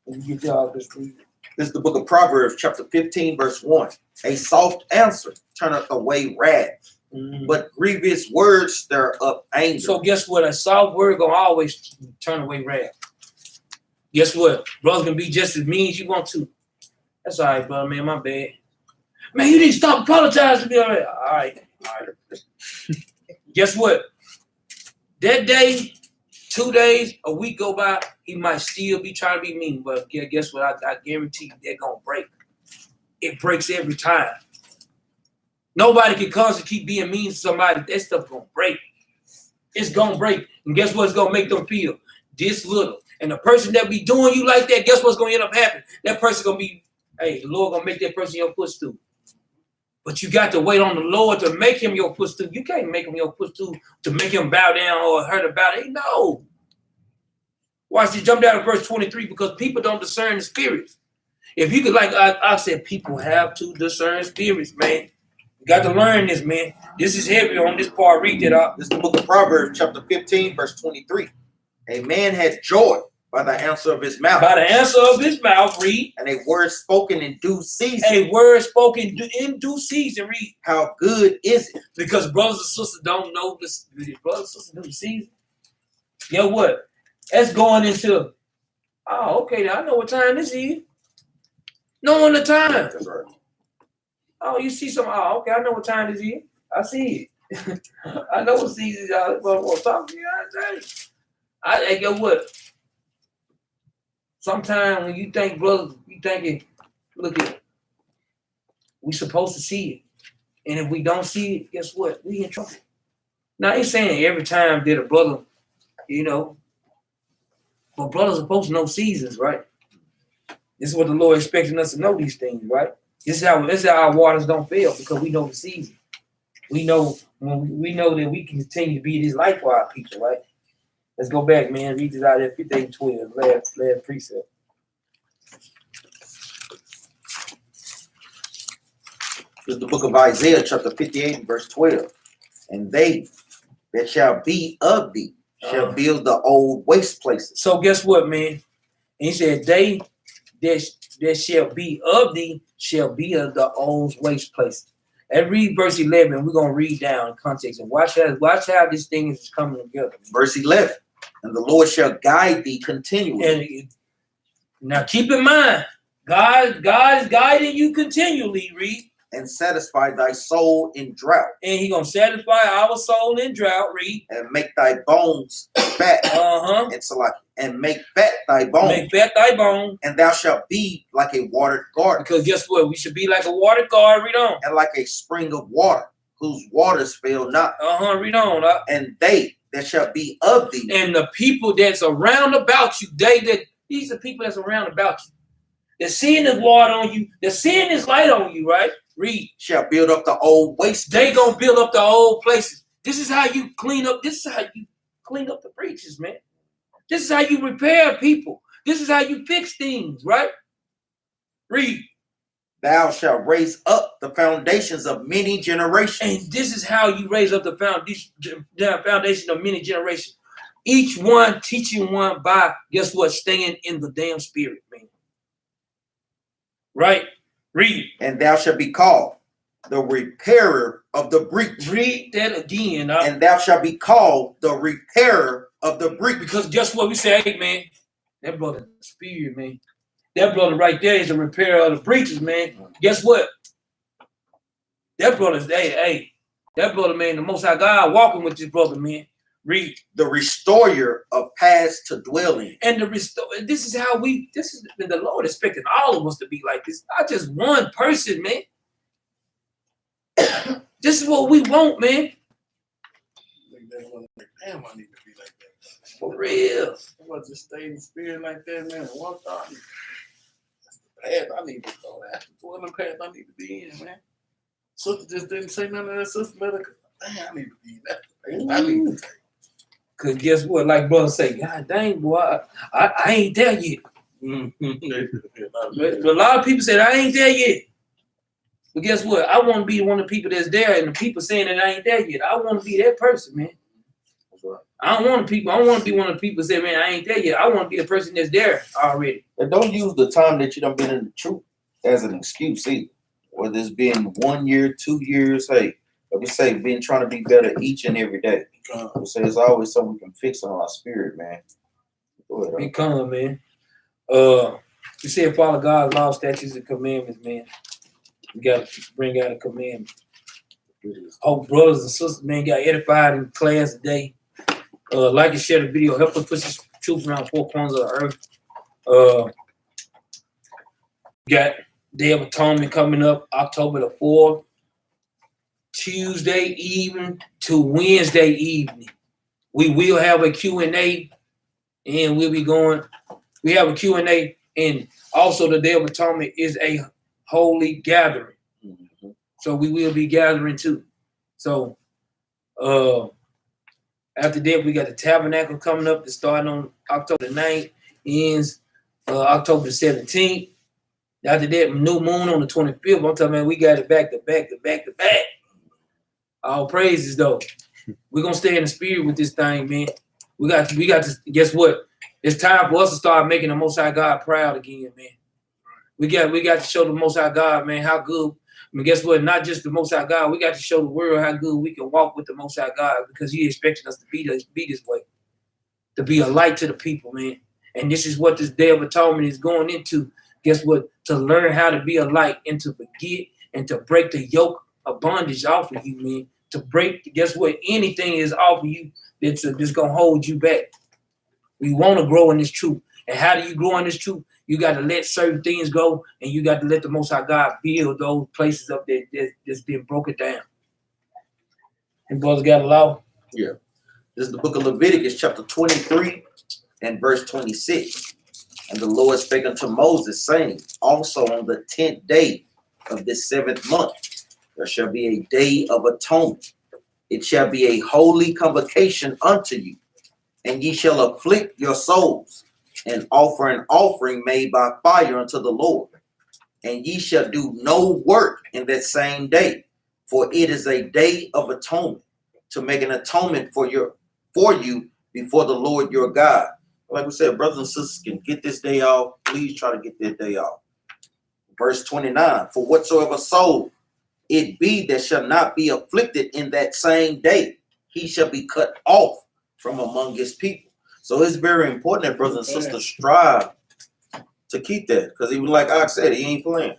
When you get y'all this read. This is the book of Proverbs, chapter 15, verse 1. A soft answer turneth away wrath, but grievous words stir up anger. So guess what? A soft word gonna always turn away wrath. Guess what? Brothers can be just as mean as you want to. That's all right, brother, man. My bad. Man, you need to stop apologizing to me. All right. Guess what? That day, 2 days, a week go by, he might still be trying to be mean. But guess what? I guarantee you they're going to break. It breaks every time. Nobody can constantly keep being mean to somebody. That stuff gonna break. It's gonna break. And guess what's gonna make them feel? This little. And the person that be doing you like that, guess what's gonna end up happening? That person gonna be, hey, the Lord gonna make that person your footstool. But you got to wait on the Lord to make him your footstool. You can't make him your footstool to make him bow down or hurt about it. No. Watch this. Jump down to verse 23 because people don't discern the spirits. If you could, like I said, people have to discern spirits, man. You got to learn this, man. This is heavy on this part. Read it up. This is the book of Proverbs, chapter 15, verse 23. A man had joy by the answer of his mouth. By the answer of his mouth, read. And a word spoken in due season. A word spoken in due season, read. How good is it? Because brothers and sisters don't know this. Brothers and sisters know the season. You know what? That's going into, oh, okay, now I know what time this is. Knowing the time. That's right. Oh, you see some, oh, okay, I know what time this is. I see it. I know what season y'all want to talk to you. I get what? Sometimes when you think, brothers, you thinking, look at it. We supposed to see it. And if we don't see it, guess what? We in trouble. Now, I ain't saying every time that a brother, you know, but brothers are supposed to know seasons, right? This is what the Lord expecting us to know these things, right? This is how our waters don't fail because we know the season. We know that we can continue to be this life for our people, right? Let's go back, man. Read this out there, 15:12, last precept. This is the book of Isaiah, chapter 58, verse 12. And they that shall be of thee shall build the old waste places. So guess what, man? And he said, they that shall be of thee shall be of the old waste places. And read verse 11. We're going to read down in context and watch how this thing is coming together. Verse 11. And the Lord shall guide thee continually. And now keep in mind, God is guiding you continually, read. And satisfy thy soul in drought. And he going to satisfy our soul in drought, read. And make thy bones fat. And so and make fat thy bones. Make fat thy bones. And thou shalt be like a watered garden. Because guess what? We should be like a watered garden. Read on. And like a spring of water, whose waters fail not. Read on. And they that shall be of thee. And the people that's around about you, these are people that's around about you. They're seeing this water on you. They're seeing this light on you, right? Read. Shall build up the old waste. They gonna build up the old places. This is how you clean up. This is how you clean up the breaches, man. This is how you repair people. This is how you fix things, right? Read. Thou shalt raise up the foundations of many generations. And this is how you raise up the foundation of many generations. Each one teaching one by, guess what? Staying in the damn spirit, man. Right? Read. And thou shalt be called the repairer of the breach. Read that again. And thou shalt be called the repairer of the breach. Because guess what? We say, hey, man, that brother spirit, man. That brother right there is the repairer of the breaches, man. Guess what? That brother's, hey, that brother, man, the Most High God walking with this brother, man. Read. The restorer of paths to dwell in. And this is how this is the Lord expecting all of us to be like this. Not just one person, man. This is what we want, man. Damn, I need to be like that. For real. If I just stay in the spirit like that, man, walk on. That's the path I need to go. That's one of the paths I need to be in, man. Sister just didn't say none of that. Sister let her. Damn, I need to be that. I need to take. Cause guess what? Like brother say, God dang, boy, I ain't there yet. But a lot of people said I ain't there yet. But guess what? I want to be one of the people that's there, and the people saying that I ain't there yet. I want to be that person, man. I don't want to be one of the people say, man, I ain't there yet. I want to be the person that's there already. And don't use the time that you done been in the truth as an excuse either. Whether it's been 1 year, 2 years, hey, like we say, been trying to be better each and every day. We say it's always something we can fix on our spirit, man. Go ahead, be calm, man. You said follow God's law, statutes, and commandments, man. We got to bring out a commandment. Hope brothers and sisters, man, got edified in class today. Like and share the video. Help us push this truth around 4 corners of the earth. Got Day of Atonement coming up, October the 4th. Tuesday evening to Wednesday evening. We will have a Q&A, and we'll be going. We have a Q&A, and also the Day of Atonement is a holy gathering. Mm-hmm. So we will be gathering too. So after that, we got the Tabernacle coming up. It's starting on October the 9th, ends October the 17th. After that, new moon on the 25th. I'm talking, man, we got it back to back to back to back. All praises, though. We're going to stay in the spirit with this thing, man. We got to, guess what? It's time for us to start making the Most High God proud again, man. We got to show the Most High God, man, how good. I mean, guess what? Not just the Most High God. We got to show the world how good we can walk with the Most High God, because He expected us to be this way, to be a light to the people, man. And this is what this Day of Atonement is going into. Guess what? To learn how to be a light and to forget and to break the yoke of bondage off of you, man. To break, guess what? Anything is off of you that's going to hold you back. We want to grow in this truth. And how do you grow in this truth? You got to let certain things go, and you got to let the Most High God build those places up that's been broken down. And brothers got a law? Yeah. This is the book of Leviticus, chapter 23 and verse 26. And the Lord spake unto Moses, saying, also on the 10th day of this 7th month, there shall be a day of atonement. It shall be a holy convocation unto you, and ye shall afflict your souls, and offer an offering made by fire unto the Lord. And ye shall do no work in that same day, for it is a day of atonement, to make an atonement for you before the Lord your God. Like we said, brothers and sisters can get this day off. Please try to get that day off. Verse 29, for whatsoever soul it be that shall not be afflicted in that same day, he shall be cut off from among his people. So it's very important that brothers and sisters strive to keep that, because even like I said, he ain't playing.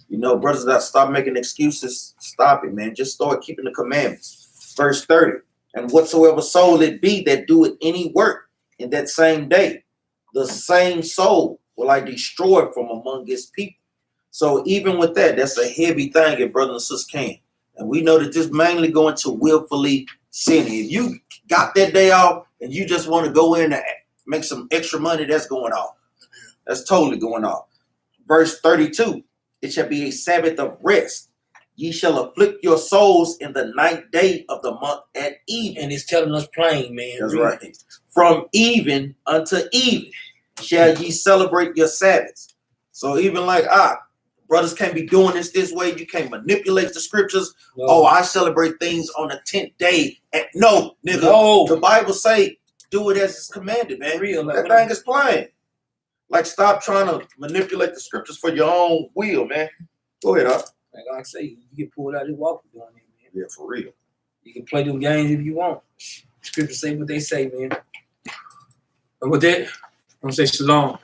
You know, brothers that stop making excuses, stop it, man. Just start keeping the commandments. Verse 30, and whatsoever soul it be that doeth any work in that same day, the same soul will I destroy from among his people. So even with that, that's a heavy thing if brothers and sisters can. And we know that this mainly going to willfully sinning. If you got that day off and you just want to go in and make some extra money, that's going off. That's totally going off. Verse 32, it shall be a Sabbath of rest. Ye shall afflict your souls in the 9th day of the month at even. And it's telling us plain, man. That's right. From even unto even shall ye celebrate your Sabbaths. So even like brothers can't be doing this way. You can't manipulate the scriptures. No. Oh, I celebrate things on the 10th day. No, nigga. No. The Bible say do it as it's commanded, man. Real, that thing is plain. Like, stop trying to manipulate the scriptures for your own will, man. Go ahead, Like I say, you can pull it out and walk doing it, man. Yeah, for real. You can play them games if you want. Scriptures say what they say, man. And with that, I'm gonna say shalom.